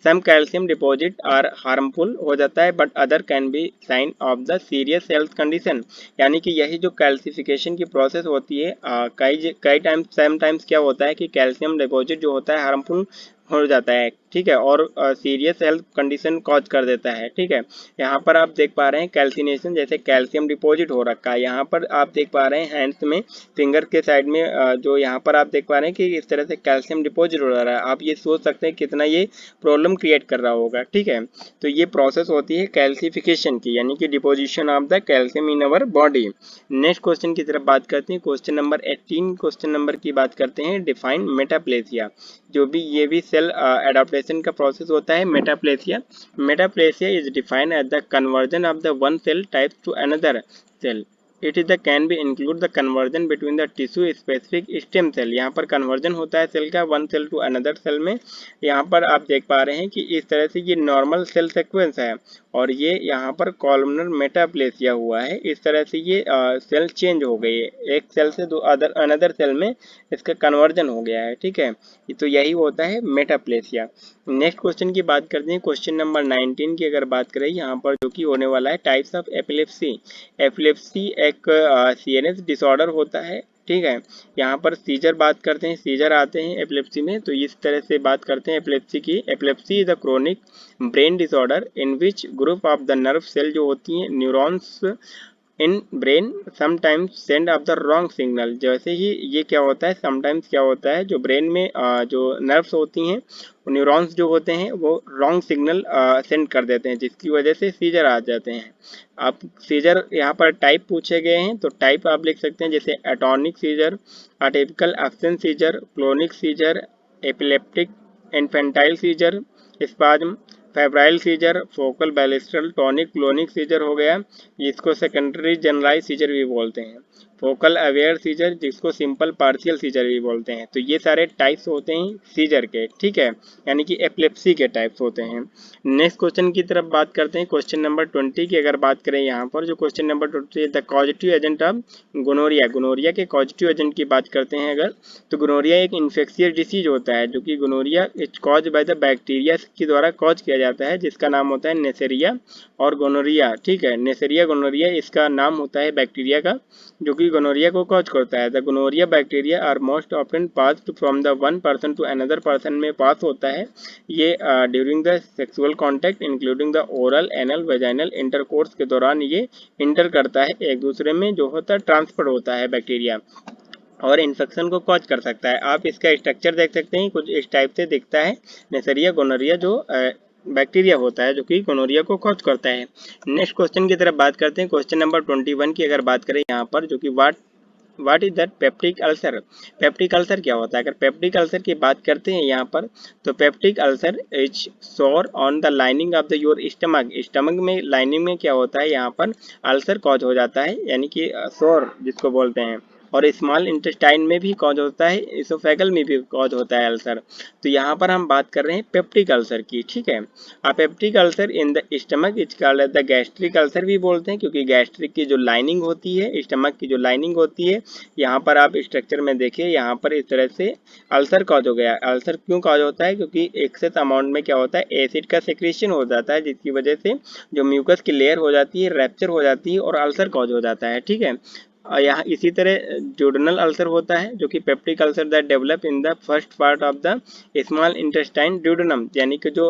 S1: Some calcium deposit are harmful हो जाता है, but other can be sign of the serious health condition. यानी कि यही जो कैल्सिफिकेशन की प्रोसेस होती है, कई टाइम्स क्या होता है कि कैल्शियम डिपॉजिट जो होता है हार्मफुल हो जाता है। ठीक है। और सीरियस हेल्थ कंडीशन कॉज कर देता है। ठीक है। यहाँ पर आप देख पा रहे हैं कैल्सिनेशन, जैसे कैल्शियम डिपॉजिट हो रखा है। यहाँ पर आप देख पा रहे हैं हैंड्स में, फिंगर के साइड में जो यहाँ पर आप देख पा रहे हैं कि इस तरह से कैल्शियम डिपॉजिट हो रहा है। आप ये सोच सकते हैं कितना ये प्रॉब्लम क्रिएट कर रहा होगा। ठीक है। तो ये प्रोसेस होती है कैल्सिफिकेशन की, यानी कि deposition of the calcium in our body. Next question की तरफ बात करते हैं। क्वेश्चन नंबर 18 क्वेश्चन नंबर की बात करते हैं, डिफाइन मेटाप्लेसिया। जो भी ये भी सेल एडाप्टेशन का प्रोसेस होता है metaplasia. Metaplasia is defined as the conversion of the one cell type to another cell. It is the can be include the conversion between the tissue specific stem cell. यहाँ पर conversion होता है cell का one cell to another cell में। यहाँ पर आप देख पा रहे हैं कि इस तरह से ये नॉर्मल सेल सीक्वेंस है और ये यहाँ पर कॉलमनर मेटाप्लेसिया हुआ है। इस तरह से ये सेल चेंज हो गई है, एक सेल से अनदर सेल में इसका कन्वर्जन हो गया है। ठीक है। तो यही होता है मेटाप्लेसिया। नेक्स्ट क्वेश्चन की बात करते हैं। क्वेश्चन नंबर 19 की अगर बात करें, यहाँ पर जो कि होने वाला है टाइप्स ऑफ एपिलेप्सी। एपिलेप्सी एक सीएनएस डिसऑर्डर होता है। ठीक है। यहाँ पर सीजर बात करते हैं, सीजर आते हैं एपिलेप्सी में, तो इस तरह से बात करते हैं एपिलेप्सी की। Epilepsy is a chronic brain disorder in which group of the nerve cell जो होती हैं neurons in brain sometimes send off the wrong signal. जैसे ही ये क्या होता है, समटाइम्स क्या होता है, जो ब्रेन में जो नर्व्स होती हैं, न्यूरॉन्स जो होते हैं वो रॉन्ग सिग्नल सेंड कर देते हैं, जिसकी वजह से सीजर आ जाते हैं। आप सीजर यहाँ पर टाइप पूछे गए हैं, तो टाइप आप लिख सकते हैं, जैसे atonic seizure, atypical absent seizure, clonic seizure, epileptic infantile seizure, spasm, febrile seizure, focal bilateral tonic clonic seizure हो गया, जिसको सेकेंडरी जनरलाइज सीजर भी बोलते हैं, फोकल अवेयर सीजर, जिसको सिंपल पार्शियल सीजर भी बोलते हैं। तो ये सारे टाइप्स होते हैं सीजर के, ठीक है, यानी कि एपिलेप्सी के टाइप्स होते हैं। नेक्स्ट क्वेश्चन की तरफ बात करते हैं, क्वेश्चन नंबर 20 की अगर बात करें यहाँ पर, जो question number 20 the causative agent of gonorrhoea, gonorrhoea के कॉजेटिव एजेंट की बात करते हैं अगर, तो गोनोरिया एक इन्फेक्शियस डिसीज होता है, जो कि gonorrhoea is cause by the bacteria के द्वारा कॉज किया जाता है, जिसका नाम होता है नेसेरिया और गोनोरिया, ठीक है, नेसेरिया गोनोरिया इसका नाम होता है बैक्टीरिया का, जो कि गोनोरिया को कॉज करता है। The gonorrhoea bacteria are most often passed from the one person to another person में पास होता है ये during the sexual contact including the oral anal vaginal intercourse के दौरान ये इंटर करता है एक दूसरे में, जो होता है ट्रांसफर होता है बैक्टीरिया और इन्फेक्शन को कॉज कर सकता है। आप इसका स्ट्रक्चर देख सकते हैं, कुछ इस टाइप से दिखता है नेसरिया गोनोरिया, जो बैक्टीरिया होता है जो कि गोनोरिया को कॉज करता है। नेक्स्ट क्वेश्चन की तरफ बात करते हैं, क्वेश्चन नंबर 21 की अगर बात करें यहाँ पर, जो कि what is that peptic ulcer. Peptic ulcer क्या होता है, अगर पेप्टिक अल्सर की बात करते हैं यहाँ पर, तो पेप्टिक अल्सर इज सोर on the lining of the your stomach. Stomach में लाइनिंग में क्या होता है, यहाँ पर अल्सर कॉज हो जाता है, यानी कि सोर जिसको बोलते हैं, और स्मॉल इंटेस्टाइन में भी कॉज होता है, इसोफेगल में भी कॉज होता है अल्सर। तो यहाँ पर हम बात कर रहे हैं पेप्टिक अल्सर की, ठीक है। अब peptic ulcer in the stomach is called the gastric ulcer भी बोलते हैं, क्योंकि गैस्ट्रिक की जो लाइनिंग होती है, स्टमक की जो लाइनिंग होती है, यहाँ पर आप स्ट्रक्चर में देखिए, यहाँ पर इस तरह से अल्सर कॉज हो गया। अल्सर क्यों कॉज होता है, क्योंकि एक्सेस अमाउंट में क्या होता है, एसिड का सेक्रेशन हो जाता है, जिसकी वजह से जो म्यूकस की लेयर हो जाती है रैप्चर हो जाती है और अल्सर कॉज हो जाता है, ठीक है। यहाँ इसी तरह ड्यूडेनल अल्सर होता है, जो कि peptic ulcer that develop in the first part of the small intestine duodenum, यानी कि जो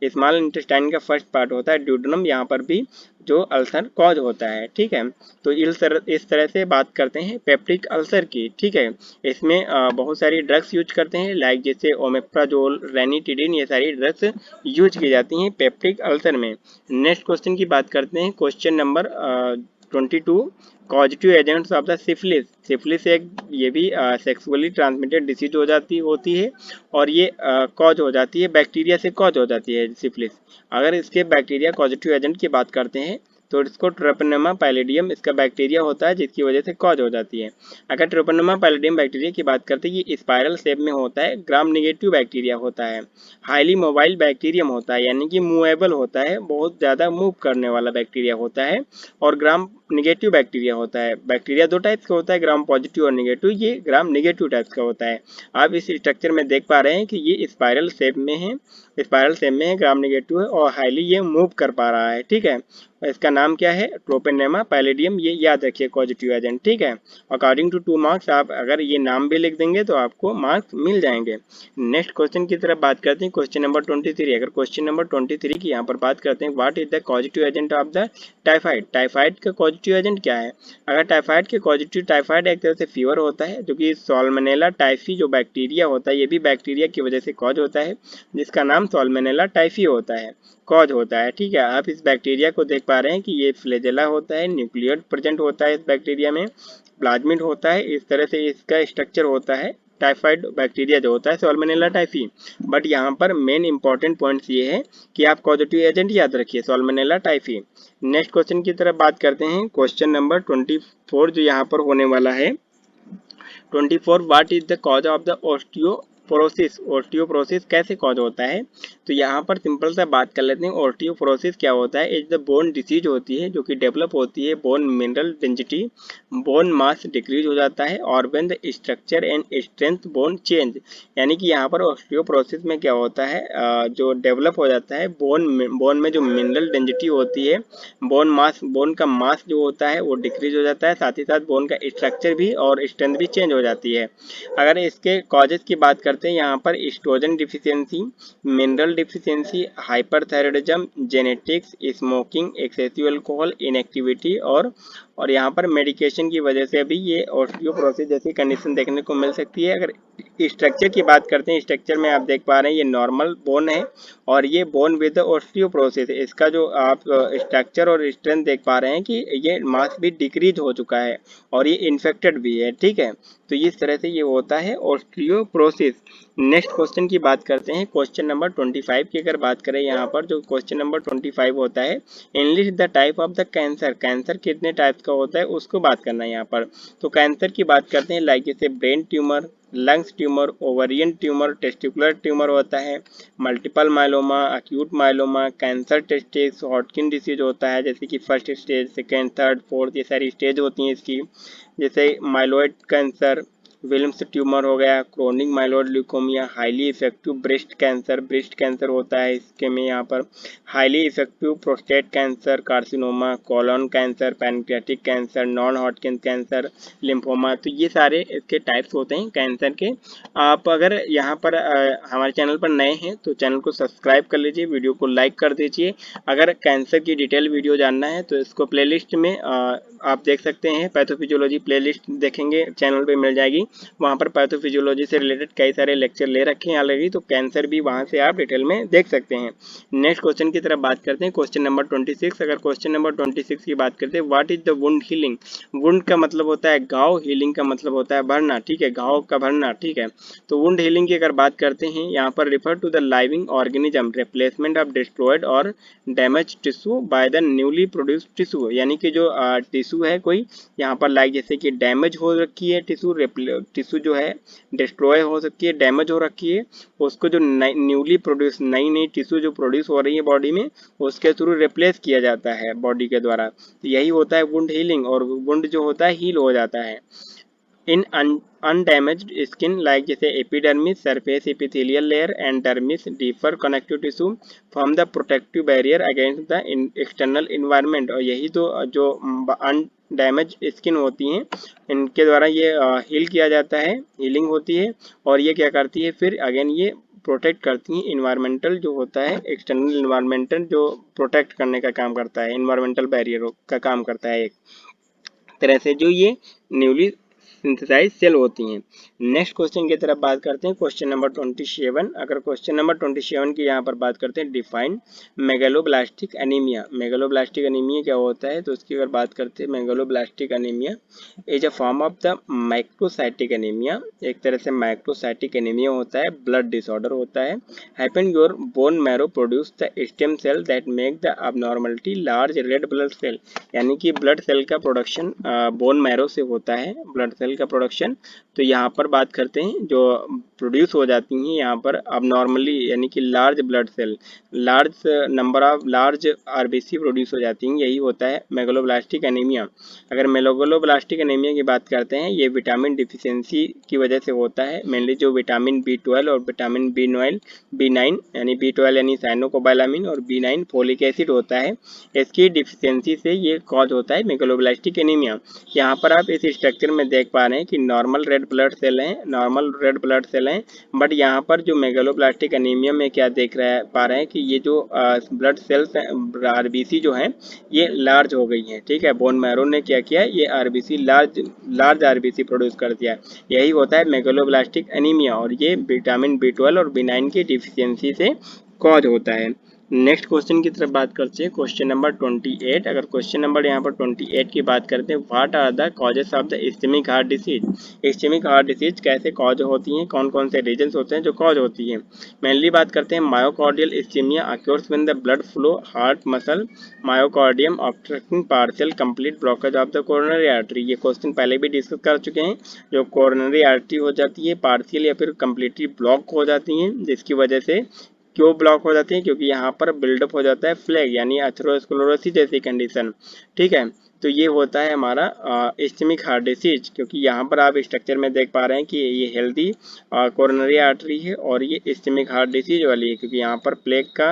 S1: स्मॉल इंटेस्टाइन का फर्स्ट पार्ट होता है ड्यूडेनम, यहाँ पर भी जो अल्सर कॉज होता है, ठीक है। तो इस तरह से बात करते हैं पेप्टिक अल्सर की, ठीक है। इसमें बहुत सारी ड्रग्स यूज करते हैं, लाइक जैसे ओमेप्राजोल, रेनिटिडिन, ये सारी ड्रग्स यूज की जाती हैं पेप्टिक अल्सर में। नेक्स्ट क्वेश्चन की बात करते हैं, question number 22 causative agents of the syphilis. Syphilis एक ये भी सेक्सुअली ट्रांसमिटेड डिसीज होती है और ये कॉज हो जाती है, बैक्टीरिया से कॉज हो जाती है सिफिलिस। अगर इसके बैक्टीरिया कॉजेटिव एजेंट की बात करते हैं तो इसको ट्रोपनेमा पैलिडियम इसका बैक्टीरिया होता है, जिसकी वजह से कॉज हो जाती है। अगर ट्रोपनेमा पैलिडियम बैक्टीरिया की बात करते हैं, ये स्पाइरल शेप में होता है, ग्राम नेगेटिव बैक्टीरिया होता है, हाईली मोबाइल बैक्टीरियम होता है, यानी कि मूवेबल होता है, बहुत ज़्यादा मूव करने वाला बैक्टीरिया होता है, और ग्राम निगेटिव बैक्टीरिया होता है। बैक्टीरिया दो टाइप्स का होता है, ग्राम पॉजिटिव और निगेटिव, ये ग्राम निगेटिव टाइप्स का होता है। आप इस स्ट्रक्चर में देख पा रहे हैं कि ये स्पाइरल शेप में है, ग्राम निगेटिव है और हाईली ये मूव कर पा रहा है, ठीक है। इसका नाम क्या है, ट्रोपनेमा पैलिडियम, ये याद रखिए कॉजेटिव एजेंट, ठीक है। अकॉर्डिंग टू 2 मार्क्स, आप अगर ये नाम भी लिख देंगे तो आपको मार्क्स मिल जाएंगे। नेक्स्ट क्वेश्चन की तरफ बात करते हैं, क्वेश्चन नंबर 23। अगर क्वेश्चन नंबर 23 की यहाँ पर बात करते हैं, what is the causative agent of the typhoid. Typhoid का कॉजेटिव एजेंट क्या है, अगर टाइफाइड के कॉजेटिव, टाइफाइड एक तरह से फीवर होता है, जो कि सॉल्मोनेला टाइफी जो बैक्टीरिया होता है, ये भी बैक्टीरिया की वजह से कॉज होता है, जिसका नाम सॉल्मोनेला टाइफी होता है, कॉज होता है, ठीक है। आप इस बैक्टीरिया को देख पा रहे हैं कि ये फ्लैजेला होता है, न्यूक्लियड प्रेजेंट होता है इस बैक्टीरिया में, प्लाज्मिड होता है, इस तरह से इसका स्ट्रक्चर होता है टाइफाइड बैक्टीरिया जो होता है सॉल्मोनेला टाइफी। बट यहाँ पर मेन इंपॉर्टेंट पॉइंट्स ये है कि आप कॉजेटिव एजेंट याद रखिए, सॉल्मोनेला टाइफी। नेक्स्ट क्वेश्चन की तरफ बात करते हैं, क्वेश्चन नंबर 24 जो यहाँ पर होने वाला है, 24 what is the cause of the osteoporosis. Osteoporosis कैसे कॉज होता है, तो यहाँ पर सिंपल सा बात कर लेते हैं। ऑस्टियोपोरोसिस क्या होता है, इज द बोन डिसीज होती है जो कि डेवलप होती है, bone mineral density, bone mass decrease हो जाता है, और when the structure and strength bone change, यानी कि यहाँ पर ऑस्टियोपोरोसिस में क्या होता है, जो डेवलप हो जाता है बोन में जो मिनरल डेंसिटी होती है, बोन का मास जो होता है वो डिक्रीज हो जाता है, साथ ही साथ बोन का स्ट्रक्चर भी और स्ट्रेंथ भी चेंज हो जाती है। अगर इसके कॉजेज की बात करते हैं, यहाँ पर oestrogen deficiency, mineral deficiency, hyperthyroidism, genetics, smoking, excessive alcohol, inactivity और और यहाँ पर मेडिकेशन की वजह से भी ये ऑस्टियोपोरोसिस जैसी कंडीशन देखने को मिल सकती है। अगर स्ट्रक्चर की बात करते हैं, स्ट्रक्चर में आप देख पा रहे हैं ये नॉर्मल बोन है और ये बोन विद ऑस्टियोपोरोसिस। इसका जो आप स्ट्रक्चर और स्ट्रेंथ देख पा रहे हैं कि ये मास भी डिक्रीज हो चुका है और ये इन्फेक्टेड भी है, ठीक है। तो इस तरह से ये होता है ऑस्टियोपोरोसिस। नेक्स्ट क्वेश्चन की बात करते हैं, क्वेश्चन नंबर 25 की अगर बात करें, यहाँ पर जो क्वेश्चन नंबर 25 होता है, enlist the type of the cancer. Cancer कितने टाइप का होता है उसको बात करना है यहाँ पर। तो कैंसर की बात करते हैं, लाइक जैसे brain tumour, lungs tumour, ovarian tumour, testicular tumour होता है, multiple myeloma, acute myeloma, cancer testis, Hodgkin disease होता है, जैसे कि first stage, second, third, fourth, ये सारी स्टेज होती हैं इसकी। जैसे माइलोइड कैंसर, विल्म्स ट्यूमर हो गया, chronic myeloid leukaemia, highly effective breast cancer होता है इसके में यहाँ पर, highly effective prostate cancer, carcinoma, colon cancer, pancreatic cancer, non Hodgkin cancer, lymphoma. तो ये सारे इसके टाइप्स होते हैं कैंसर के। आप अगर यहाँ पर हमारे चैनल पर नए हैं तो चैनल को सब्सक्राइब कर लीजिए, वीडियो को लाइक कर दीजिए। अगर कैंसर की डिटेल वीडियो जानना है तो इसको प्लेलिस्ट में आप देख सकते हैं, पैथोफिजियोलॉजी प्लेलिस्ट देखेंगे चैनल पे मिल जाएगी। वहाँ पर पैथोफिजियोलॉजी से रिलेटेड कई सारे लेक्चर ले रखे हैं ऑलरेडी, तो कैंसर भी वहाँ से आप डिटेल में देख सकते हैं। नेक्स्ट क्वेश्चन की तरफ बात करते हैं, क्वेश्चन नंबर 26। अगर क्वेश्चन नंबर 26 की बात करते हैं, what is the wound healing. Wound का मतलब होता है घाव, हीलिंग का मतलब होता है भरना, ठीक है, घाव का भरना, ठीक है। तो वुंड हीलिंग की अगर बात करते हैं, यहाँ पर refer to the living organism, replacement of destroyed और damage tissue by the newly produced tissue. यानी कि जो टिश्यू है कोई यहाँ पर, लाइक जैसे कि डैमेज हो रखी है टिश्यू जो है डिस्ट्रॉय हो सकती है, डैमेज हो रखी है, उसको जो न्यूली प्रोड्यूस नई टिश्यू जो प्रोड्यूस हो रही है बॉडी में, उसके थ्रू रिप्लेस किया जाता है बॉडी के द्वारा। तो यही होता है वुंड हीलिंग, और वुंड जो होता है हील हो जाता है। इन undamaged skin, like जैसे epidermis, surface epithelial layer and dermis, deeper connective tissue form the protective barrier against the external environment. और यही तो जो अनडैमेज स्किन होती हैं, इनके द्वारा ये हील किया जाता है, हीलिंग होती है, और ये क्या करती है फिर अगेन ये प्रोटेक्ट करती हैं इन्वायरमेंटल जो होता है, एक्सटर्नल इन्वायरमेंटल जो प्रोटेक्ट करने का काम करता है, इन्वायरमेंटल बैरियर का काम करता है एक तरह से, जो ये न्यूली सिंथेसाइज सेल होती हैं। नेक्स्ट क्वेश्चन की तरफ बात करते हैं, क्वेश्चन नंबर 27। अगर क्वेश्चन नंबर 27 की यहाँ पर बात करते हैं, define megaloblastic anaemia. Megaloblastic anaemia क्या होता है, तो उसकी अगर बात करते हैं, megaloblastic anaemia is a form of the microcytic anaemia. एक तरह से माइक्रोसाइटिक एनीमिया होता है, ब्लड डिसऑर्डर होता है। Happen your bone marrow produce the stem cell that make the abnormality large red blood cell. यानी कि ब्लड सेल का प्रोडक्शन बोन मैरो से होता है, ब्लड सेल का प्रोडक्शन। तो यहाँ पर बात करते हैं जो प्रोड्यूस हो जाती हैं यहाँ पर अब नॉर्मली, यानी कि large blood cell, large number of large RBC produce हो जाती हैं, यही होता है मेगालोब्लास्टिक एनीमिया। अगर मेगालोब्लास्टिक एनीमिया की बात करते हैं, ये विटामिन डिफिशियंसी की वजह से होता है, मेनली जो विटामिन B12 और विटामिन B9 यानी B12 यानी साइनोकोबालामिन और B9 फोलिक एसिड होता है, इसकी डिफिशियंसी से ये कॉज होता है मेगालोब्लास्टिक एनीमिया। यहाँ पर आप इस स्ट्रक्चर में देख पा रहे हैं कि नॉर्मल रेड ब्लड सेल हैं, नॉर्मल रेड ब्लड सेल हैं, बट यहाँ पर जो मेगालोब्लास्टिक एनीमिया में क्या देख पा रहे हैं कि ये जो ब्लड सेल्स आरबीसी जो हैं ये लार्ज हो गई हैं, ठीक है। बोन मैरो ने क्या किया, ये आरबीसी लार्ज आरबीसी प्रोड्यूस कर दिया, यही होता है मेगालोब्लास्टिक एनीमिया, और ये विटामिन B12 और B9 की डिफिशियंसी से कॉज होता है। नेक्स्ट क्वेश्चन की तरफ बात करते हैं, क्वेश्चन नंबर 28। अगर क्वेश्चन नंबर यहाँ पर 28 की बात करते हैं, what are the causes of the ischaemic heart disease. Ischaemic heart disease कैसे कॉज होती हैं, कौन कौन से रीजंस होते हैं जो कॉज होती हैं। मेनली बात करते हैं myocardial ischaemia occurs when the blood flow heart muscle myocardium obstructing partial complete blockage of the coronary artery. ये क्वेश्चन पहले भी डिस्कस कर चुके हैं, जो कोरोनरी आर्टरी हो जाती है पार्शियल या फिर कंप्लीटली ब्लॉक हो जाती हैं, जिसकी वजह से क्यों ब्लॉक हो जाती है, क्योंकि यहाँ पर बिल्डअप हो जाता है फ्लैग यानी एथेरोस्क्लेरोसिस जैसी कंडीशन, ठीक है। तो ये होता है हमारा इस्केमिक हार्ट डिसीज, क्योंकि यहाँ पर आप स्ट्रक्चर में देख पा रहे हैं कि ये हेल्दी कोरोनरी आर्टरी है और ये इस्केमिक हार्ट डिसीज वाली है, क्योंकि यहाँ पर प्लेग का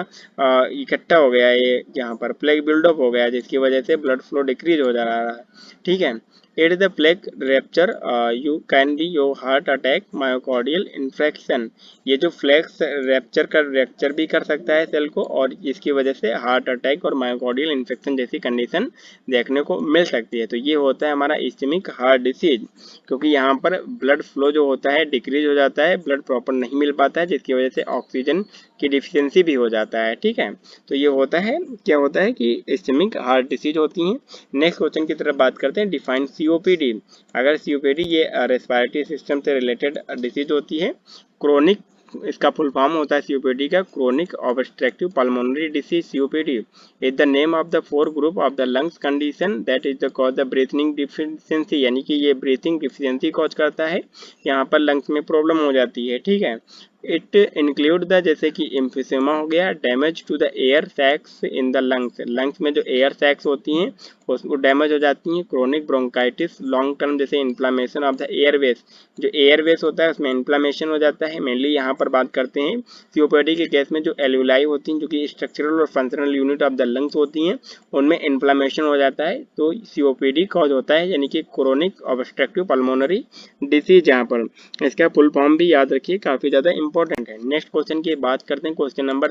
S1: इकट्ठा हो गया है, ये यहाँ पर प्लेग बिल्डअप हो गया है, जिसकी वजह से ब्लड फ्लो डिक्रीज हो जा रहा है, ठीक है। It the plague rapture you can be your heart attack myocardial infection. ये जो फ्लैक्स रैप्चर भी कर सकता है सेल को, और इसकी वजह से हार्ट अटैक और मायोकार्डियल इन्फेक्शन जैसी कंडीशन देखने को मिल सकती है। तो ये होता है हमारा इस्केमिक हार्ट डिसीज, क्योंकि यहाँ पर ब्लड फ्लो जो होता है डिक्रीज हो जाता है, ब्लड प्रॉपर नहीं मिल पाता है, जिसकी वजह से ऑक्सीजन की डिफिशियंसी भी हो जाता है। ठीक है, तो ये होता है, क्या होता है कि इस्केमिक हार्ट डिसीज होती हैं। नेक्स्ट क्वेश्चन की तरफ बात करते हैं, डिफाइन सीओपीडी। अगर सीओपीडी ये रेस्पिरेटरी सिस्टम से रिलेटेड डिसीज होती है। क्रोनिक, इसका फुल फॉर्म होता है सीओपीडी का, chronic obstructive pulmonary disease. COPD is the name of the 4 group of the lungs condition that is the cause the breathing deficiency, यानी कि ये ब्रीथिंग डिफिशियंसी कॉज करता है, यहाँ पर लंग्स में प्रॉब्लम हो जाती है। ठीक है, इट इंक्लूड द, जैसे कि एम्फिसेमा हो गया, damage to the air sacs in the lungs, lungs में जो एयर सैक्स होती हैं वो डैमेज हो जाती हैं। क्रोनिक ब्रोंकाइटिस, लॉन्ग टर्म जैसे इन्फ्लामेशन ऑफ द एयरवेज, जो एयरवेज होता है उसमें इन्फ्लामेशन हो जाता है। मेनली यहाँ पर बात करते हैं सीओपीडी के केस में जो एल्यूलाई होती हैं, जो कि स्ट्रक्चरल और functional unit of the lungs होती हैं, उनमें इन्फ्लामेशन हो जाता है, तो सीओपीडी कॉज होता है, यानी कि क्रोनिक ऑब्स्ट्रक्टिव पल्मोनरी डिसीज। यहाँ पर इसका फुल फॉर्म भी याद रखिए, काफी ज्यादा इंपॉर्टेंट है। नेक्स्ट क्वेश्चन की बात करते हैं, क्वेश्चन नंबर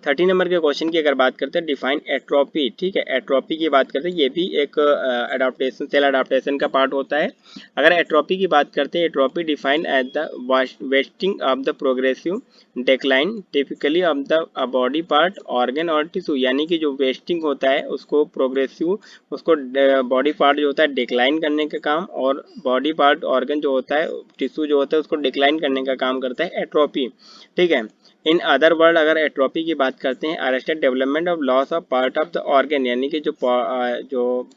S1: 30 नंबर के क्वेश्चन की अगर बात करते हैं, डिफाइन एट्रोपी। ठीक है, एट्रोपी की बात करते हैं, ये भी एक अडाप्टेशन, सेल अडाप्टेशन का पार्ट होता है। अगर एट्रोपी की बात करते हैं, atrophy define as the wasting of the progressive decline typically of the body part, organ और टिश्यू, यानी कि जो वेस्टिंग होता है उसको प्रोग्रेसिव, उसको बॉडी पार्ट जो होता है डिक्लाइन करने का काम, और बॉडी पार्ट ऑर्गन जो होता है, टिश्यू जो होता है उसको डिक्लाइन करने का काम करता है एट्रोपी। ठीक है, इन अदर वर्ड अगर एट्रोपी की बात करते हैं, arrested development of loss of part of the organ, यानी कि जो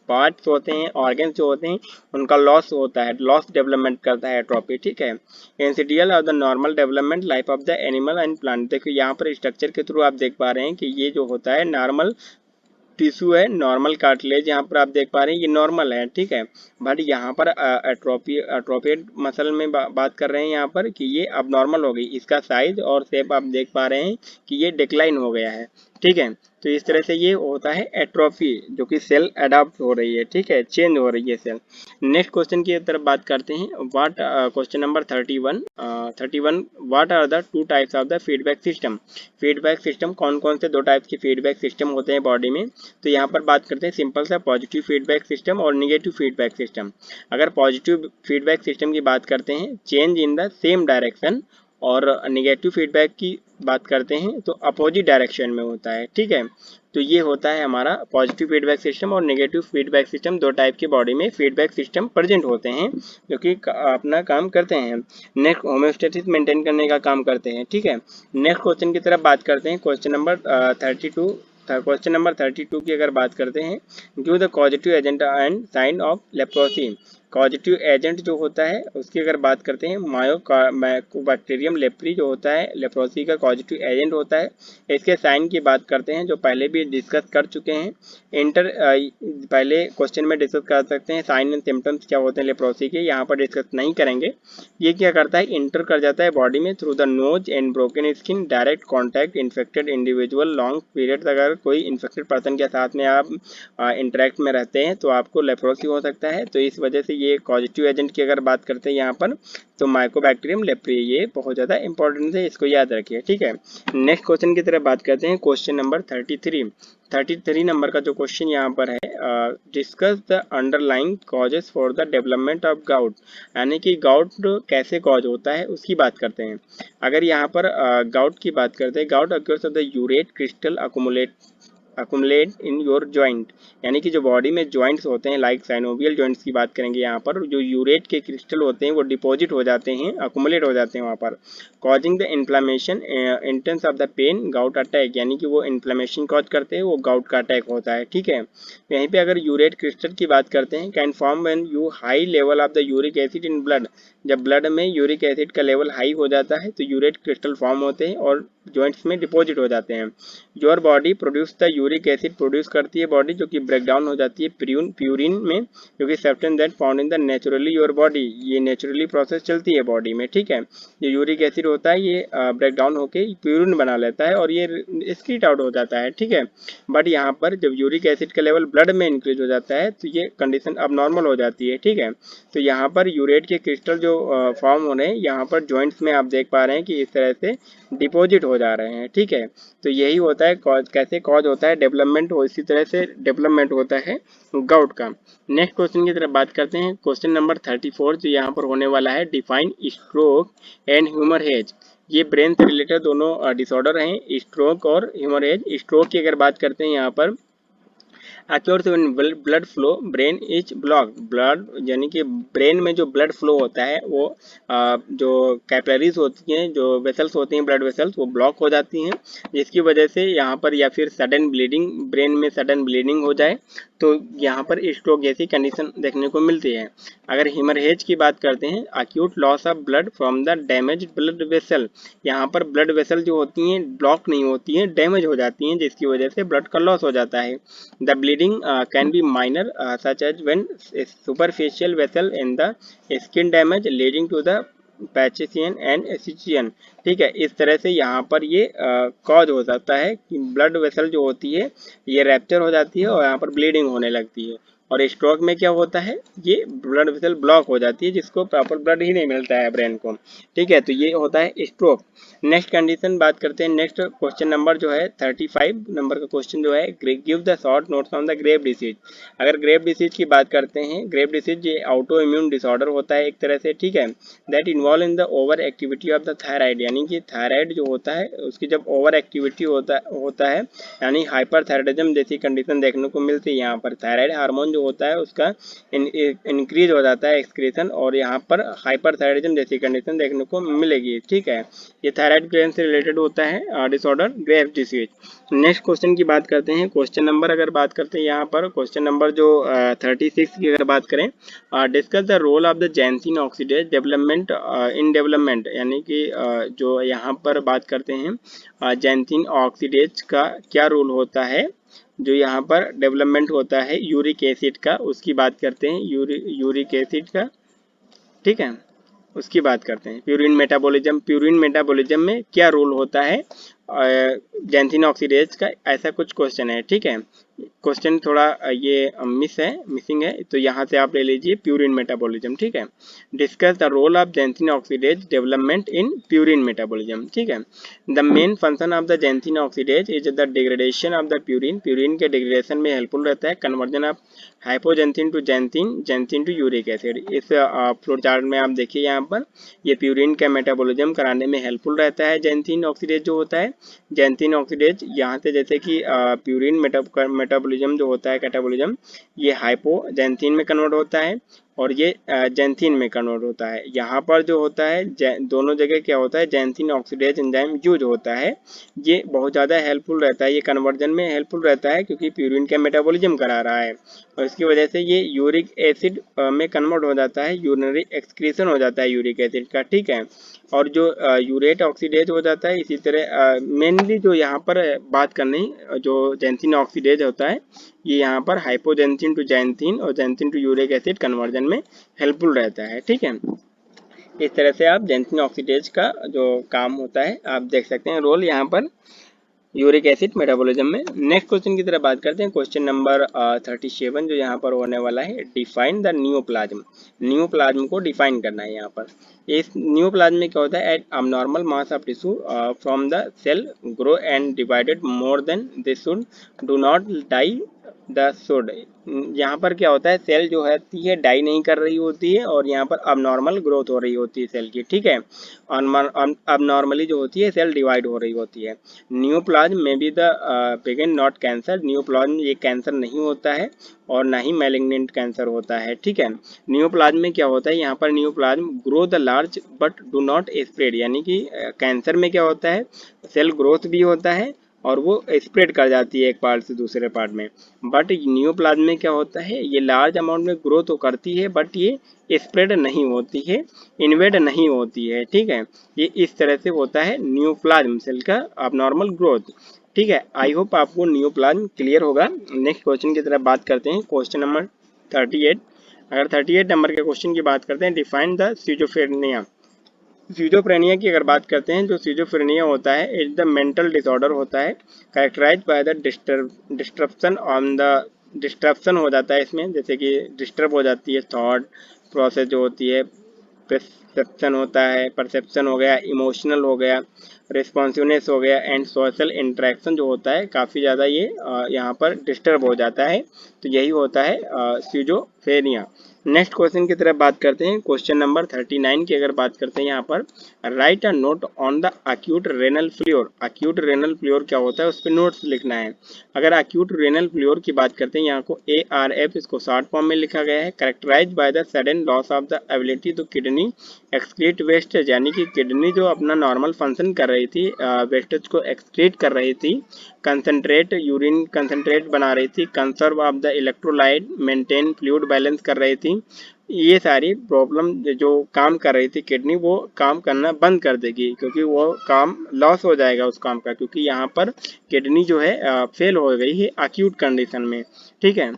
S1: पार्ट्स होते हैं, ऑर्गन जो होते हैं, उनका लॉस होता है, लॉस डेवलपमेंट करता है एट्रोपी। ठीक है, incidental of the normal development life of the animal and plant. देखिए यहाँ पर स्ट्रक्चर के थ्रू आप देख पा रहे हैं कि ये जो होता है नॉर्मल टिश्यू है, नॉर्मल कार्टिलेज यहाँ पर आप देख पा रहे हैं, ये नॉर्मल है। ठीक है, बट यहाँ पर एट्रोफिएड मसल में बात कर रहे हैं यहाँ पर कि ये अब नॉर्मल हो गई, इसका साइज और शेप आप देख पा रहे हैं कि ये डिक्लाइन हो गया है। ठीक है, तो इस तरह से ये होता है एट्रोफी, जो कि सेल अडॉप्ट हो रही है। ठीक है, चेंज हो रही है सेल। नेक्स्ट क्वेश्चन की तरफ बात करते हैं, what question number 31 what are the 2 types of the feedback system. Feedback system कौन कौन से 2 टाइप्स के फीडबैक सिस्टम होते हैं बॉडी में, तो यहाँ पर बात करते हैं सिंपल सा पॉजिटिव फीडबैक सिस्टम और निगेटिव फीडबैक सिस्टम। अगर पॉजिटिव फीडबैक सिस्टम की बात करते हैं, change in the same direction, और निगेटिव फीडबैक की बात करते हैं तो अपोजिट डायरेक्शन में होता है। ठीक है, तो ये होता है हमारा पॉजिटिव फीडबैक सिस्टम और नेगेटिव फीडबैक सिस्टम, 2 टाइप के बॉडी में फीडबैक सिस्टम प्रेजेंट होते हैं, जो कि अपना काम करते हैं। नेक्स्ट होम्योस्टेसिस मेंटेन करने का काम करते हैं। ठीक है, नेक्स्ट क्वेश्चन की तरफ बात करते हैं, क्वेश्चन नंबर 32 की अगर बात करते हैं, give the causative agent and sign of leprosy. Causative agent जो होता है उसकी अगर बात करते हैं, माइकोबैक्टीरियम लेप्री जो होता है लेप्रोसी का कॉजेटिव एजेंट होता है। इसके साइन की बात करते हैं, जो पहले भी डिस्कस कर चुके हैं, पहले क्वेश्चन में डिस्कस कर सकते हैं। साइन एंड सिम्टम्स क्या होते हैं लेप्रोसी के, यहाँ पर डिस्कस नहीं करेंगे। ये क्या करता है, इंटर कर जाता है बॉडी में through the nose and broken skin, direct contact infected individual long period, अगर कोई इन्फेक्टेड पर्सन के साथ में आप इंटरेक्ट में रहते हैं तो आपको लेप्रोसी हो सकता है। तो इस वजह से ये पॉजिटिव एजेंट की अगर बात करते हैं यहाँ पर, तो माइकोबैक्टीरियम लेप्री, ये बहुत ज़्यादा इंपॉर्टेंट है, इसको याद रखिए। ठीक है, नेक्स्ट क्वेश्चन की तरफ बात करते हैं, क्वेश्चन नंबर 33 नंबर का जो क्वेश्चन यहाँ पर है, discuss the underlying causes for the development of gout, यानी कि गाउट कैसे कॉज होता है उसकी बात करते हैं। अगर यहाँ पर गाउट की बात करते हैं, gout occurs of the urate crystal accumulate in your joint, यानी कि जो बॉडी में जॉइंट्स होते हैं, लाइक साइनोवियल जॉइंट्स की बात करेंगे यहाँ पर, जो यूरेट के क्रिस्टल होते हैं वो डिपॉजिट हो जाते हैं, अकुमुलेट हो जाते हैं वहाँ पर, causing the inflammation intense of the pain gout attack, यानी कि वो इन्फ्लामेशन कॉज करते हैं, वो गाउट का अटैक होता है। ठीक है, यहीं पे अगर यूरेट क्रिस्टल की बात करते हैं, can form when you high level of the uric acid in blood, जब ब्लड में यूरिक एसिड का लेवल हाई हो जाता है तो यूरेट क्रिस्टल फॉर्म होते हैं, और जॉइंट्स में डिपॉजिट हो जाते हैं। Your body produce the uric acid, produce करती है बॉडी, जो कि ब्रेक डाउन हो जाती है प्यूरिन में, जो कि substance that found in the naturally your body, ये नेचुरली प्रोसेस चलती है बॉडी में, ठीक है। जो यूरिक एसिड होता है ये ब्रेक डाउन होकर प्यूरिन बना लेता है और ये एक्सक्रीट आउट हो जाता है, ठीक है। बट यहाँ पर जब यूरिक एसिड का लेवल ब्लड में इंक्रीज हो जाता है तो ये कंडीशन अब नॉर्मल हो जाती है, ठीक है। तो यहाँ पर यूरेट के क्रिस्टल जो फॉर्म हो रहे हैं यहाँ पर जॉइंट्स में आप देख पा रहे हैं कि इस तरह से डिपॉजिट हो जा रहे हैं, ठीक है। तो यही होता है कॉज, कैसे कॉज होता है डेवलपमेंट हो, इसी तरह से डेवलपमेंट होता है गाउट का। नेक्स्ट क्वेश्चन की तरफ बात करते हैं, क्वेश्चन नंबर 34 जो यहाँ पर होने वाला है, डिफाइन स्ट्रोक एंड ह्यूमरहेज। ये ब्रेन से रिलेटेड दोनों डिसऑर्डर हैं, स्ट्रोक और ह्यूमरहेज। स्ट्रोक की अगर बात करते हैं यहाँ पर occurs when blood flow brain is block, blood यानी कि ब्रेन में जो ब्लड फ्लो होता है वो जो कैपिलरीज होती हैं, जो वेसल्स होती हैं ब्लड वेसल्स, वो ब्लॉक हो जाती हैं, जिसकी वजह से यहाँ पर या फिर सडन ब्लीडिंग, ब्रेन में सडन ब्लीडिंग हो जाए तो यहाँ पर स्ट्रोक जैसी कंडीशन देखने को मिलती है। अगर हीमरहेज की बात करते हैं, acute loss of blood from the damage blood vessel, यहाँ पर ब्लड वेसल जो होती हैं ब्लॉक नहीं होती हैं, डैमेज हो जाती हैं, जिसकी वजह से ब्लड का लॉस हो जाता है। The bleeding can be minor such as when superficial vessel in the skin damage leading to the पैचिसियन एंड एसिचियन, ठीक है। इस तरह से यहाँ पर ये कॉज हो सकता है कि ब्लड वेसल जो होती है ये रैप्चर हो जाती है और यहाँ पर ब्लीडिंग होने लगती है। और स्ट्रोक में क्या होता है, ये ब्लड वेसल ब्लॉक हो जाती है, जिसको प्रॉपर ब्लड ही नहीं मिलता है ब्रेन को, ठीक है। तो ये होता है स्ट्रोक। नेक्स्ट कंडीशन बात करते हैं, नेक्स्ट क्वेश्चन नंबर जो है 35 नंबर का क्वेश्चन जो है, give the short notes on the grave disease. अगर ग्रेव डिसीज की बात करते हैं, ग्रेव डिसीज ये ऑटो इम्यून डिसऑर्डर होता है एक तरह से, ठीक है, that involve in the over activity of the thyroid, यानी कि थायराइड जो होता है उसकी जब ओवर एक्टिविटी होता है यानी हाइपरथायराइडिज्म जैसी कंडीशन देखने को मिलती है। यहाँ पर थायराइड हार्मोन जो होता है उसका इंक्रीज हो जाता है एक्सक्रीशन, और यहाँ पर हाइपरथायराइडिज्म जैसी कंडीशन देखने को मिलेगी, ठीक है। ये थायराइड ग्लैंड से रिलेटेड होता है disorder grave disease. Next question की बात करते हैं, क्वेश्चन नंबर अगर बात करते हैं यहाँ पर क्वेश्चन नंबर जो 36 की अगर बात करें, discuss the role of the xanthine oxidase development in development, यानी कि जो यहाँ पर बात करते हैं जैंसिन ऑक्सीडेज का क्या रोल होता है जो यहाँ पर डेवलपमेंट होता है यूरिक एसिड का, उसकी बात करते हैं, यूरिक एसिड का, ठीक है, उसकी बात करते हैं। प्यूरिन मेटाबॉलिज्म में क्या रोल होता है जैंसिन ऑक्सीडेज का, ऐसा कुछ क्वेश्चन है, ठीक है। क्वेश्चन थोड़ा ये मिसिंग है, तो यहाँ से आप ले लीजिए प्यूरिन मेटाबॉलिज्म, ठीक है। Discuss the role of xanthine oxidase development in purine metabolism, ठीक है। The main function of the xanthine oxidase is the degradation of the purine, purine के डिग्रेडेशन में हेल्पफुल रहता है, conversion of hypoxanthine to xanthine to uric acid. इस flow chart में आप देखिए यहाँ पर ये प्यूरिन का मेटाबॉलिज्म कराने में हेल्पफुल रहता है जैंसिन ऑक्सीडेज जो होता है। जैंसिन ऑक्सीडेज यहाँ से जैसे कि प्यूरिन मेटाबॉलिज्म जो होता है कैटाबॉलिज्म, ये हाइपोजेंसिन में कन्वर्ट होता है और ये जैंसिन में कन्वर्ट होता है। यहाँ पर जो होता है दोनों जगह क्या होता है, जैंसिन ऑक्सीडेज एंजाइम यूज होता है, ये बहुत ज़्यादा हेल्पफुल रहता है, ये कन्वर्जन में हेल्पफुल रहता है क्योंकि प्यूरिन का मेटाबॉलिज्म करा रहा है और इसकी वजह से ये यूरिक एसिड में कन्वर्ट हो जाता है, यूरिनरी एक्सक्रीशन हो जाता है यूरिक एसिड का, ठीक है। और जो यूरेट ऑक्सीडेज हो जाता है, इसी तरह मेनली जो यहाँ पर बात करनी जो जैंसिन ऑक्सीडेज होता है ये यहाँ पर हाइपोजेंसिन टू जैंसिन और जैंसिन टू यूरिक एसिड कन्वर्जन में हेल्पफुल रहता है, ठीक है। इस तरह से आप जैंसिन ऑक्सीडेज का जो काम होता है आप देख सकते हैं रोल यहाँ पर यूरिक एसिड मेटाबॉलिज्म में। नेक्स्ट क्वेश्चन की तरफ बात करते हैं, क्वेश्चन नंबर 37 जो यहाँ पर होने वाला है, डिफाइन द नियोप्लाज्म। नियोप्लाज्म को डिफाइन करना है यहाँ पर। इस नियोप्लाज्म में क्या होता है, at abnormal mass of tissue from the cell grow and divided more than this should do not die the should. यहाँ पर क्या होता है, सेल जो है डाई नहीं कर रही होती है और यहाँ पर अबनॉर्मल ग्रोथ हो रही होती है सेल की, ठीक है। अबनॉर्मली जो होती है सेल डिवाइड हो रही होती है। नियोप्लाज्म में भी the begin not cancer, neoplasm ये कैंसर नहीं होता है और ना ही मैलिग्नेंट कैंसर होता है, ठीक है। नियोप्लाज्म में क्या होता है, यहाँ पर neoplasm grow the large but do not spread, यानी कि कैंसर में क्या होता है सेल ग्रोथ भी होता है और वो स्प्रेड कर जाती है एक पार्ट से दूसरे पार्ट में। बट नियोप्लाज्म में क्या होता है, ये लार्ज अमाउंट में ग्रो तो करती है बट ये स्प्रेड नहीं होती है, इन्वेड नहीं होती है। ठीक है, ये इस तरह से होता है नियोप्लाज्म सेल का अबनॉर्मल ग्रोथ। ठीक है, आई होप आपको नियोप्लाज्म क्लियर होगा। नेक्स्ट क्वेश्चन की तरफ बात करते हैं, क्वेश्चन नंबर 38। अगर 38 नंबर के क्वेश्चन की बात करते हैं, डिफाइन द सिजोफ्रेनिया। सिजोफ्रेनिया की अगर बात करते हैं, जो सिजोफ्रेनिया होता है इज द मेंटल डिसऑर्डर होता है, characterise by the disruption on the disruption हो जाता है इसमें, जैसे कि डिस्टर्ब हो जाती है थॉट प्रोसेस जो होती है, परसेप्शन होता है, परसेप्शन हो गया, इमोशनल हो गया, रिस्पॉन्सिवनेस हो गया, एंड सोशल इंटरेक्शन जो होता है काफ़ी ज़्यादा ये यहाँ पर डिस्टर्ब हो जाता है। तो यही होता है सिजोफ्रेनिया। नेक्स्ट क्वेश्चन की तरफ बात करते हैं, क्वेश्चन नंबर 39 की अगर बात करते हैं यहाँ पर, write a note on the acute renal failure. Acute renal failure क्या होता है उस पर नोट्स लिखना है। अगर अक्यूट रेनल फ्लूर की बात करते हैं, यहाँ को ARF इसको शॉर्ट फॉर्म में लिखा गया है, characterise by the sudden loss of the ability to kidney excrete wastage, यानी कि किडनी जो अपना नॉर्मल फंक्शन कर रही थी, वेस्टेज को एक्सक्रीट कर रही थी, कंसंट्रेट यूरिन कंसंट्रेट बना रही थी, conserve of the electrolyte, maintain fluid balance कर रही थी, ये सारी प्रॉब्लम जो काम कर रही थी किडनी वो काम करना बंद कर देगी, क्योंकि वो काम लॉस हो जाएगा उस काम का, क्योंकि यहाँ पर किडनी जो है फेल हो गई है अक्यूट कंडीशन में। ठीक है,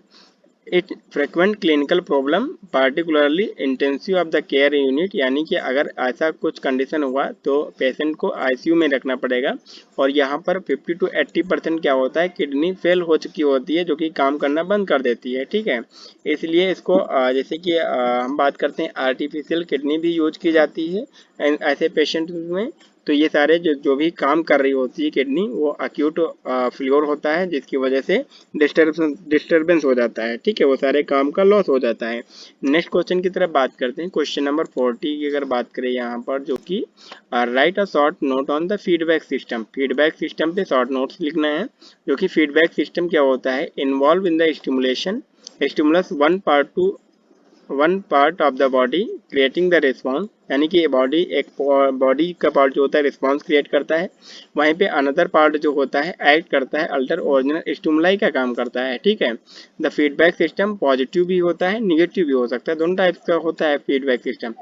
S1: it frequent clinical problem particularly intensive of the care unit, यानी कि अगर ऐसा कुछ कंडीशन हुआ तो पेशेंट को आईसीयू में रखना पड़ेगा। और यहाँ पर 50 to 80% क्या होता है, किडनी फेल हो चुकी होती है जो कि काम करना बंद कर देती है। ठीक है, इसलिए इसको जैसे कि हम बात करते हैं आर्टिफिशियल किडनी भी यूज की जाती है ऐसे पेशेंट में। तो ये सारे जो भी काम कर रही होती है किडनी वो अक्यूट फ्लूर होता है, जिसकी वजह से डिस्टर्बेंस हो जाता है। ठीक है, वो सारे काम का लॉस हो जाता है। नेक्स्ट क्वेश्चन की तरफ बात करते हैं, क्वेश्चन नंबर 40 की अगर बात करें यहाँ पर, जो कि right a short note on the feedback system. Feedback system पे शॉर्ट नोट्स लिखना है, जो कि फीडबैक सिस्टम क्या होता है, involve in the stimulation stimulus one part of the body creating the response, यानी कि बॉडी एक बॉडी का पार्ट जो होता है रिस्पॉन्स क्रिएट करता है, वहीं पे अनदर पार्ट जो होता है एक्ट करता है, अल्टर ओरिजिनल स्टिमुलाई का काम करता है। ठीक है, द फीडबैक सिस्टम पॉजिटिव भी होता है निगेटिव भी हो सकता है, दोनों टाइप्स का होता है feedback system.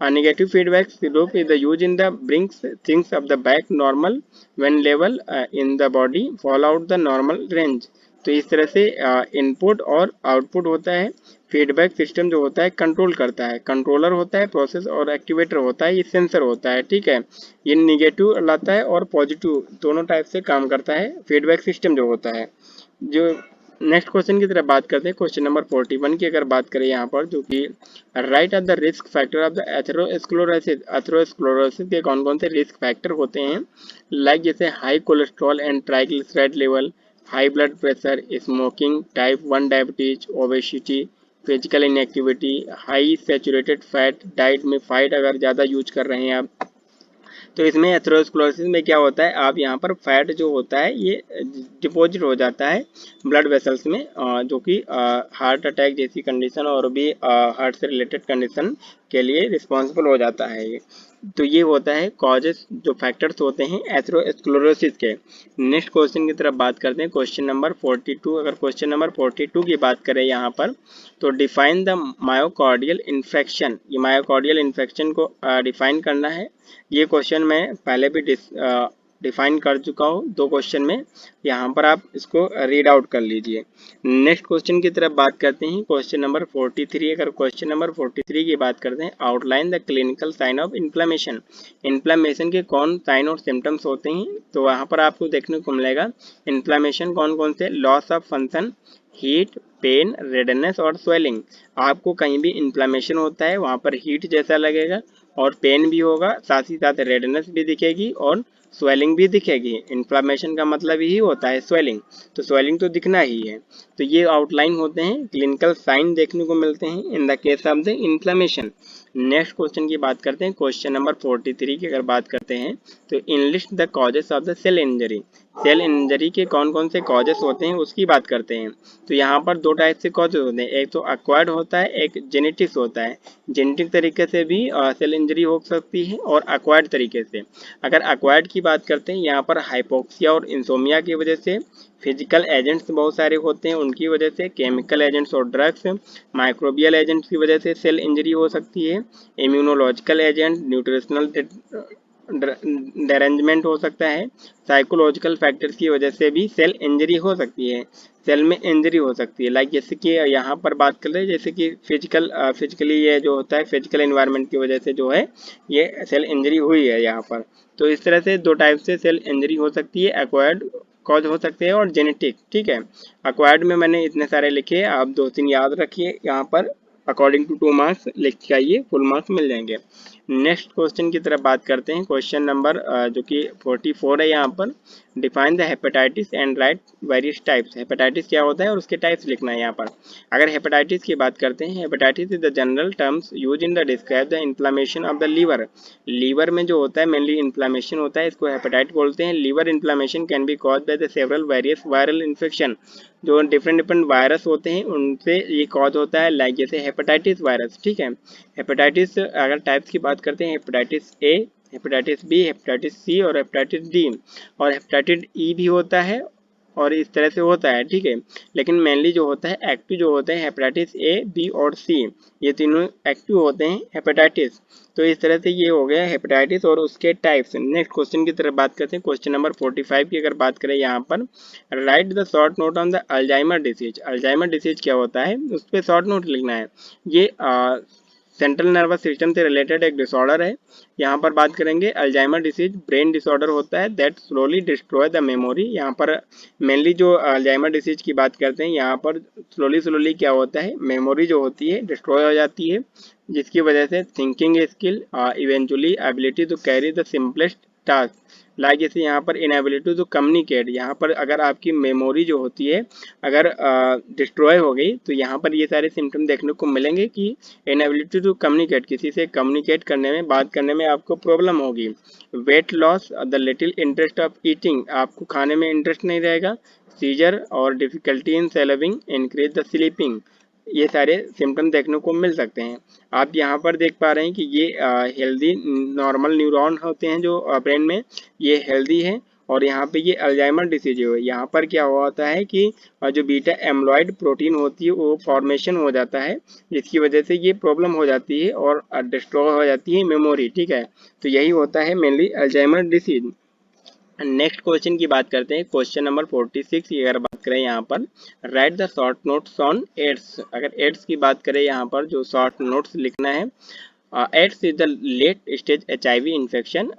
S1: Negative feedback loop is the use in the brings things of the back normal when level in the body fall out the normal range. तो इस तरह से इनपुट और आउटपुट होता है। फीडबैक सिस्टम जो होता है कंट्रोल करता है, कंट्रोलर होता है प्रोसेस, और एक्टिवेटर होता है ये सेंसर होता है। ठीक है, ये निगेटिव लाता है और पॉजिटिव दोनों टाइप से काम करता है फीडबैक सिस्टम जो होता है। जो नेक्स्ट क्वेश्चन की तरफ बात करते हैं, क्वेश्चन नंबर 41 की अगर बात करें यहाँ पर, जो कि right of the risk factor of the atherosclerosis. Atherosclerosis के कौन कौन से रिस्क फैक्टर होते हैं, लाइक जैसे high cholesterol and triglyceride level, high blood pressure, smoking, type 1 diabetes, obesity, physical inactivity, high saturated fat, diet में फैट अगर ज़्यादा यूज कर रहे हैं आप। तो इसमें एथेरोस्क्लेरोसिस में क्या होता है, आप यहाँ पर फैट जो होता है ये डिपॉजिट हो जाता है ब्लड वेसल्स में, जो कि हार्ट अटैक जैसी कंडीशन और भी हार्ट से रिलेटेड कंडीशन के लिए रिस्पॉन्सिबल हो जाता है ये। तो ये होता है कॉजेस जो फैक्टर्स होते हैं एथेरोस्क्लेरोसिस के। नेक्स्ट क्वेश्चन की तरफ बात करते हैं, क्वेश्चन नंबर 42। अगर क्वेश्चन नंबर 42 की बात करें यहाँ पर, तो डिफाइन द मायोकार्डियल इन्फेक्शन। ये मायोकार्डियल इन्फेक्शन को डिफाइन करना है। ये क्वेश्चन मैं पहले भी डिफाइन कर चुका हूँ 2 क्वेश्चन में, यहाँ पर आप इसको रीड आउट कर लीजिए। नेक्स्ट क्वेश्चन की तरफ बात करते हैं, क्वेश्चन नंबर 43। अगर क्वेश्चन नंबर 43 की बात करते हैं, outline the clinical sign of inflammation. Inflammation के कौन साइन और सिम्टम्स होते हैं, तो वहाँ पर आपको देखने को मिलेगा इन्फ्लेमेशन कौन कौन से, loss of function, heat, pain, redness और स्वेलिंग। आपको कहीं भी इन्फ्लेमेशन होता है वहाँ पर हीट जैसा लगेगा और पेन भी होगा, साथ ही साथ रेडनेस भी दिखेगी और स्वेलिंग भी दिखेगी। इन्फ्लेमेशन का मतलब यही होता है स्वेलिंग, तो स्वेलिंग तो दिखना ही है। तो ये आउटलाइन होते हैं, क्लिनिकल साइन देखने को मिलते हैं in the case of the inflammation. Next question की बात करते हैं, क्वेश्चन नंबर 43 की अगर बात करते हैं, तो enlist the causes of the cell injury. Cell injury के कौन कौन से कॉजेस होते हैं उसकी बात करते हैं। तो यहाँ पर 2 टाइप से कॉजेस होते हैं, एक तो एक्वायर्ड होता है, एक जेनेटिक्स होता है। जेनेटिक तरीके से भी सेल इंजरी हो सकती है और एक्वायर्ड तरीके से। अगर एक्वायर्ड की बात करते हैं, यहाँ पर हाइपोक्सिया और इंसोमिया की वजह से, फिजिकल एजेंट्स बहुत सारे होते हैं उनकी वजह से, केमिकल एजेंट्स और ड्रग्स, माइक्रोबियल एजेंट्स की वजह से सेल इंजरी हो सकती है, इम्यूनोलॉजिकल एजेंट, न्यूट्रिशनल डेरेंजमेंट हो सकता है, साइकोलॉजिकल फैक्टर्स की वजह से भी सेल इंजरी हो सकती है, सेल में इंजरी हो सकती है। लाइक जैसे कि यहाँ पर बात कर रहे हैं, जैसे कि फिजिकली ये जो होता है फिजिकल एनवायरनमेंट की वजह से जो है ये सेल इंजरी हुई है यहाँ पर। तो इस तरह से दो टाइप से सेल इंजरी हो सकती है, एक्वायर्ड कॉज हो सकते हैं और जेनेटिक। ठीक है, एक्वायर्ड में मैंने इतने सारे लिखे, आप 2-3 याद रखिए यहाँ पर, अकॉर्डिंग टू 2 मार्क्स लिख के आइए, फुल मार्क्स मिल जाएंगे। नेक्स्ट क्वेश्चन की तरफ बात करते हैं, क्वेश्चन नंबर जो कि 44 है यहाँ पर, define the hepatitis and right various types. Hepatitis क्या होता है और उसके टाइप्स लिखना है यहाँ पर। अगर हेपेटाइटिस की बात करते हैं, hepatitis is the general terms use in the describe the inflammation of the liver. Liver में जो होता है मेनली इन्फ्लामेशन होता है, इसको हेपेटाइट बोलते हैं। Liver inflammation can be cause by the several various viral infection, जो डिफरेंट वायरस होते हैं उनसे ये कॉज होता है, लाइक जैसे हेपेटाइटिस वायरस। ठीक है, हेपेटाइटिस अगर टाइप्स की बात करते हैं, hepatitis A, hepatitis B, hepatitis C और हेपेटाइटिस डी, और हेपेटाइटिस ई भी होता है और इस तरह से होता है। ठीक है, लेकिन मेनली जो होता है एक्टिव जो होते हैं हेपेटाइटिस ए, बी और सी, ये तीनों एक्टिव होते हैं हेपेटाइटिस। तो इस तरह से ये हो गया हेपेटाइटिस और उसके टाइप्स। नेक्स्ट क्वेश्चन की तरफ बात करते हैं, क्वेश्चन नंबर 45 की अगर बात करें यहाँ पर, write the short note on the Alzheimer disease. Alzheimer disease क्या होता है उस पर शॉर्ट नोट लिखना है। ये सेंट्रल नर्वस सिस्टम से रिलेटेड एक डिसऑर्डर है। यहाँ पर बात करेंगे अल्जाइमर डिसीज ब्रेन डिसऑर्डर होता है that slowly destroy the memory. यहाँ पर मेनली जो अल्जाइमर डिसीज की बात करते हैं, यहाँ पर स्लोली क्या होता है, मेमोरी जो होती है डिस्ट्रॉय हो जाती है, जिसकी वजह से thinking skill, eventually ability to carry the simplest task, like जैसे यहाँ पर इनएबिलिटी टू कम्युनिकेट। यहाँ पर अगर आपकी मेमोरी जो होती है अगर डिस्ट्रॉय हो गई तो यहाँ पर ये सारे सिम्टम देखने को मिलेंगे कि इनएबिलिटी टू कम्युनिकेट, किसी से कम्युनिकेट करने में, बात करने में आपको प्रॉब्लम होगी। Weight loss, the little interest of eating, आपको खाने में इंटरेस्ट नहीं रहेगा। सीजर और difficulty in swallowing, increase the sleeping, ये सारे सिम्टम देखने को मिल सकते हैं। आप यहाँ पर देख पा रहे हैं कि ये हेल्दी नॉर्मल न्यूरॉन होते हैं जो ब्रेन में, ये हेल्दी है। और यहाँ पे ये अल्जाइमर डिसीज है, यहाँ पर क्या होता है कि जो बीटा एम्लॉयड प्रोटीन होती है वो फॉर्मेशन हो जाता है, जिसकी वजह से ये प्रॉब्लम हो जाती है और डिस्ट्रॉय हो जाती है मेमोरी। ठीक है, तो यही होता है mainly Alzheimer disease. Next question की बात करते हैं, क्वेश्चन नंबर 46 की अगर बात करें यहाँ पर, write the short notes on AIDS. अगर एड्स की बात करें यहाँ पर जो शॉर्ट नोट्स लिखना है, AIDS is the late stage HIV infection.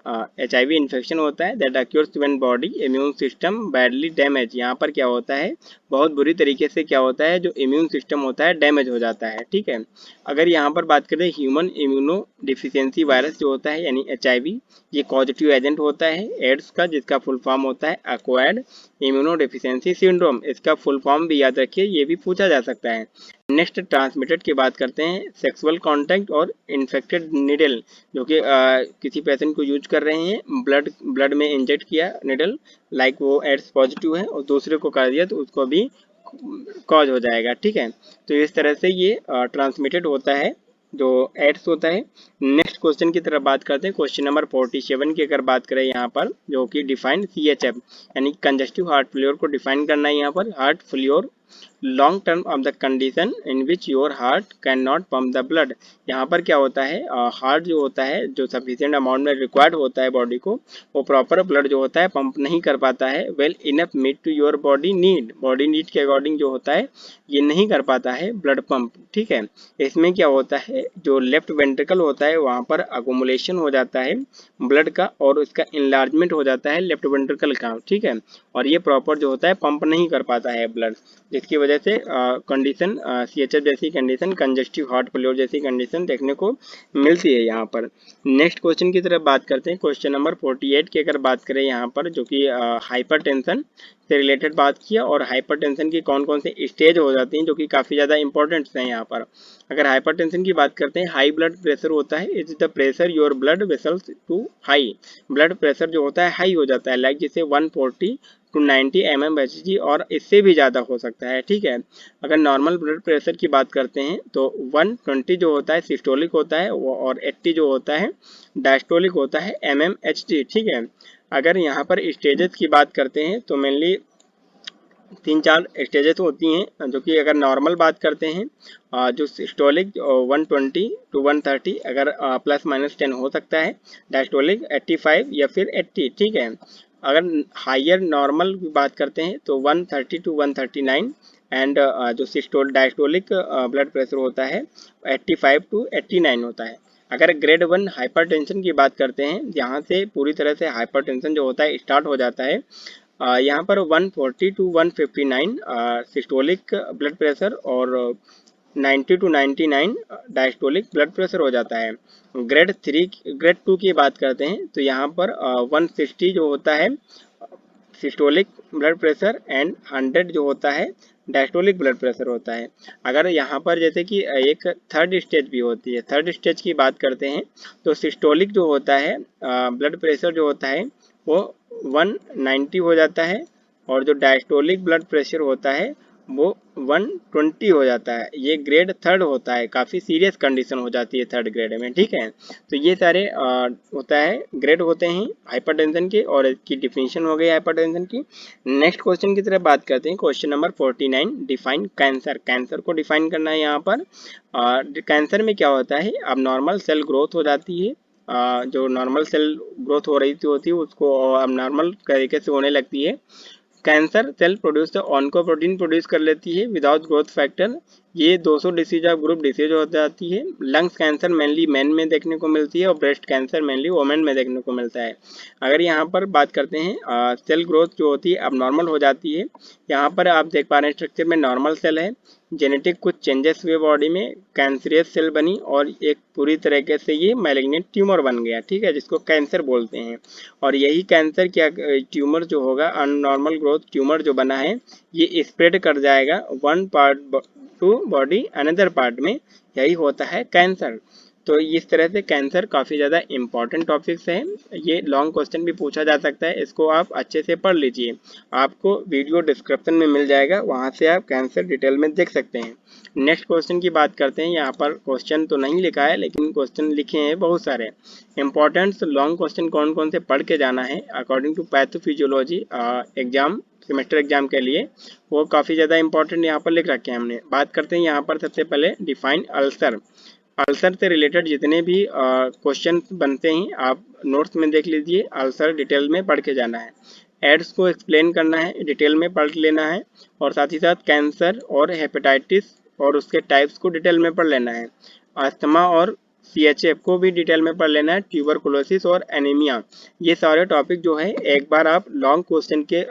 S1: HIV infection होता है that occurs when body immune system badly damage. यहाँ पर क्या होता है, बहुत बुरी तरीके से क्या होता है, जो इम्यून सिस्टम होता है डैमेज हो जाता है। ठीक है, अगर यहाँ पर बात करें ह्यूमन इम्यूनो डिफिशियंसी वायरस जो होता है यानी HIV, ये पॉजिटिव एजेंट होता है एड्स का, जिसका फुल फॉर्म होता है एक्वायर्ड इम्यूनो डिफिशियंसी सिंड्रोम। इसका फुल फॉर्म भी याद रखिए, ये भी पूछा जा सकता है। नेक्स्ट ट्रांसमिटेड की बात करते हैं, सेक्सुअल कांटेक्ट और इन्फेक्टेड निडल, जो कि किसी पेशेंट को यूज कर रहे हैं, ब्लड में इंजेक्ट किया निडल, लाइक वो एड्स पॉजिटिव है और दूसरे को कर दिया तो उसको भी कॉज हो जाएगा। ठीक है, तो इस तरह से ये ट्रांसमिटेड होता है जो एड्स होता है। नेक्स्ट क्वेश्चन की तरफ बात करते हैं, क्वेश्चन नंबर 47 की अगर बात करें यहाँ पर, जो कि डिफाइन CHF यानी कंजस्टिव हार्ट फेलियर को डिफाइन करना है। यहाँ पर heart failure long term of the condition in which your heart can not pump the blood. यहाँ पर क्या होता है, हार्ट जो होता है जो सफिशिएंट अमाउंट में रिक्वायर्ड होता है बॉडी को, वो प्रॉपर ब्लड जो होता है पंप नहीं कर पाता है, well enough meet to your body need के अकॉर्डिंग जो होता है ये नहीं कर पाता है ब्लड पंप। ठीक है, इसमें क्या होता है, जो लेफ्ट वेंट्रिकल होता है वहाँ पर अकोमुलेशन हो जाता है ब्लड का और उसका इनलार्जमेंट हो जाता है लेफ्ट वेंट्रिकल का। ठीक है, और ये प्रॉपर जो होता है पंप नहीं कर पाता है ब्लड, जिसकी वजह से कंडीशन CHF जैसी कंडीशन, कंजस्टिव हार्ट फेलियर जैसी कंडीशन देखने को मिलती है यहाँ पर। नेक्स्ट क्वेश्चन की तरफ बात करते हैं, क्वेश्चन नंबर 48 की अगर बात करें यहाँ पर, जो कि हाइपरटेंशन से रिलेटेड बात किया और हाइपरटेंशन की कौन कौन से स्टेज हो जाती हैं जो कि काफ़ी ज़्यादा इंपॉर्टेंट हैं यहाँ पर। अगर हाइपरटेंशन की बात करते हैं, हाई ब्लड प्रेशर होता है, it is the pressure your blood vessels too high, blood pressure जो होता है हाई हो जाता है, लाइक जैसे 140 टू 90 mmHg और इससे भी ज़्यादा हो सकता है। ठीक है, अगर नॉर्मल ब्लड प्रेशर की बात करते हैं तो 120 जो होता है सिस्टोलिक होता है वो, और 80 जो होता है डायस्टोलिक होता है mmHg। ठीक है, अगर यहाँ पर स्टेजेस की बात करते हैं तो मेनली 3-4 स्टेजेस होती हैं, जो कि अगर नॉर्मल बात करते हैं जो सिस्टोलिक 120 टू 130 अगर प्लस माइनस 10 हो सकता है, डायस्टोलिक 85 या फिर 80। ठीक है, अगर हायर नॉर्मल की बात करते हैं तो 130 टू 139 एंड जो डायस्टोलिक ब्लड प्रेशर होता है 85 टू 89 होता है। अगर ग्रेड 1 हाइपरटेंशन की बात करते हैं, यहाँ से पूरी तरह से हाइपरटेंशन जो होता है स्टार्ट हो जाता है। यहाँ पर 140 टू 159 सिस्टोलिक ब्लड प्रेशर और 90 टू 99 डायस्टोलिक ब्लड प्रेशर हो जाता है। ग्रेड 2 की बात करते हैं तो यहाँ पर 160 जो होता है सिस्टोलिक ब्लड प्रेशर एंड 100 जो होता है डायस्टोलिक ब्लड प्रेशर होता है। अगर यहाँ पर जैसे कि एक थर्ड स्टेज भी होती है, थर्ड स्टेज की बात करते हैं तो सिस्टोलिक जो होता है ब्लड प्रेशर जो होता है वो 190 हो जाता है और जो डायस्टोलिक ब्लड प्रेशर होता है वो 120 हो जाता है। ये ग्रेड थर्ड होता है, काफ़ी सीरियस कंडीशन हो जाती है थर्ड ग्रेड में। ठीक है, तो ये सारे होता है ग्रेड होते हैं हाइपरटेंशन के, और इसकी डिफिनीशन हो गई हाइपरटेंशन की। नेक्स्ट क्वेश्चन की तरफ बात करते हैं, question number 49, define cancer. Cancer को डिफाइन करना है यहाँ पर। कैंसर में क्या होता है, अब नॉर्मल सेल ग्रोथ हो जाती है, जो नॉर्मल सेल ग्रोथ हो रही होती है उसको अब नॉर्मल तरीके से होने लगती है। कैंसर सेल प्रोड्यूस ऑन्कोप्रोटीन प्रोड्यूस कर लेती है विदाउट ग्रोथ फैक्टर। ये 200 डिसीज ऑफ ग्रुप डिसीज हो जाती है। लंग्स कैंसर मेनली मेन में देखने को मिलती है और ब्रेस्ट कैंसर मेनली वोमेन में देखने को मिलता है। अगर यहाँ पर बात करते हैं सेल ग्रोथ जो होती है अब नॉर्मल हो जाती है। यहाँ पर आप देख पा रहे हैं स्ट्रक्चर में नॉर्मल सेल है, जेनेटिक कुछ चेंजेस हुए बॉडी में, कैंसरियस सेल बनी और एक पूरी तरीके से ये मैलिग्नेंट ट्यूमर बन गया। ठीक है, जिसको कैंसर बोलते हैं। और यही कैंसर क्या ट्यूमर जो होगा अननॉर्मल ग्रोथ ट्यूमर जो बना है ये स्प्रेड कर जाएगा one part two body another part में, यही होता है कैंसर। तो इस तरह से कैंसर काफ़ी ज़्यादा इंपॉर्टेंट टॉपिक्स है। ये लॉन्ग क्वेश्चन भी पूछा जा सकता है, इसको आप अच्छे से पढ़ लीजिए। आपको वीडियो डिस्क्रिप्शन में मिल जाएगा, वहाँ से आप कैंसर डिटेल में देख सकते हैं। नेक्स्ट क्वेश्चन की बात करते हैं। यहाँ पर क्वेश्चन तो नहीं लिखा है लेकिन क्वेश्चन लिखे हैं बहुत सारे इंपॉर्टेंट लॉन्ग क्वेश्चन कौन कौन से पढ़ के जाना है according to pathophysiology exam, semester exam के लिए, वो काफ़ी ज़्यादा इंपॉर्टेंट यहाँ पर लिख रखे हैं हमने। बात करते हैं यहाँ पर सबसे पहले डिफाइन अल्सर। अल्सर से रिलेटेड जितने भी क्वेश्चन बनते हैं आप नोट्स में देख लीजिए, अल्सर डिटेल में पढ़ के जाना है। एड्स को एक्सप्लेन करना है, डिटेल में पढ़ लेना है, और साथ ही साथ कैंसर और हेपेटाइटिस और उसके टाइप्स को डिटेल में पढ़ लेना है। अस्थमा और CHF को भी डिटेल में पढ़ लेना है, ट्यूबरकुलोसिस और एनीमिया। ये सारे टॉपिक जो है एक बार आप लॉन्ग क्वेश्चन के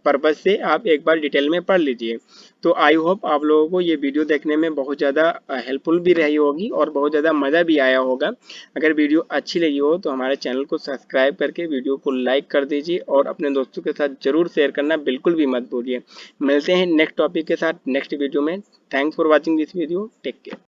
S1: पर्पज से आप एक बार डिटेल में पढ़ लीजिए। तो आई होप आप लोगों को ये वीडियो देखने में बहुत ज़्यादा हेल्पफुल भी रही होगी और बहुत ज़्यादा मज़ा भी आया होगा। अगर वीडियो अच्छी लगी हो तो हमारे चैनल को सब्सक्राइब करके वीडियो को लाइक कर दीजिए और अपने दोस्तों के साथ ज़रूर शेयर करना बिल्कुल भी मत भूलिए। मिलते हैं नेक्स्ट टॉपिक के साथ नेक्स्ट वीडियो में। Thanks for watching this video, take care.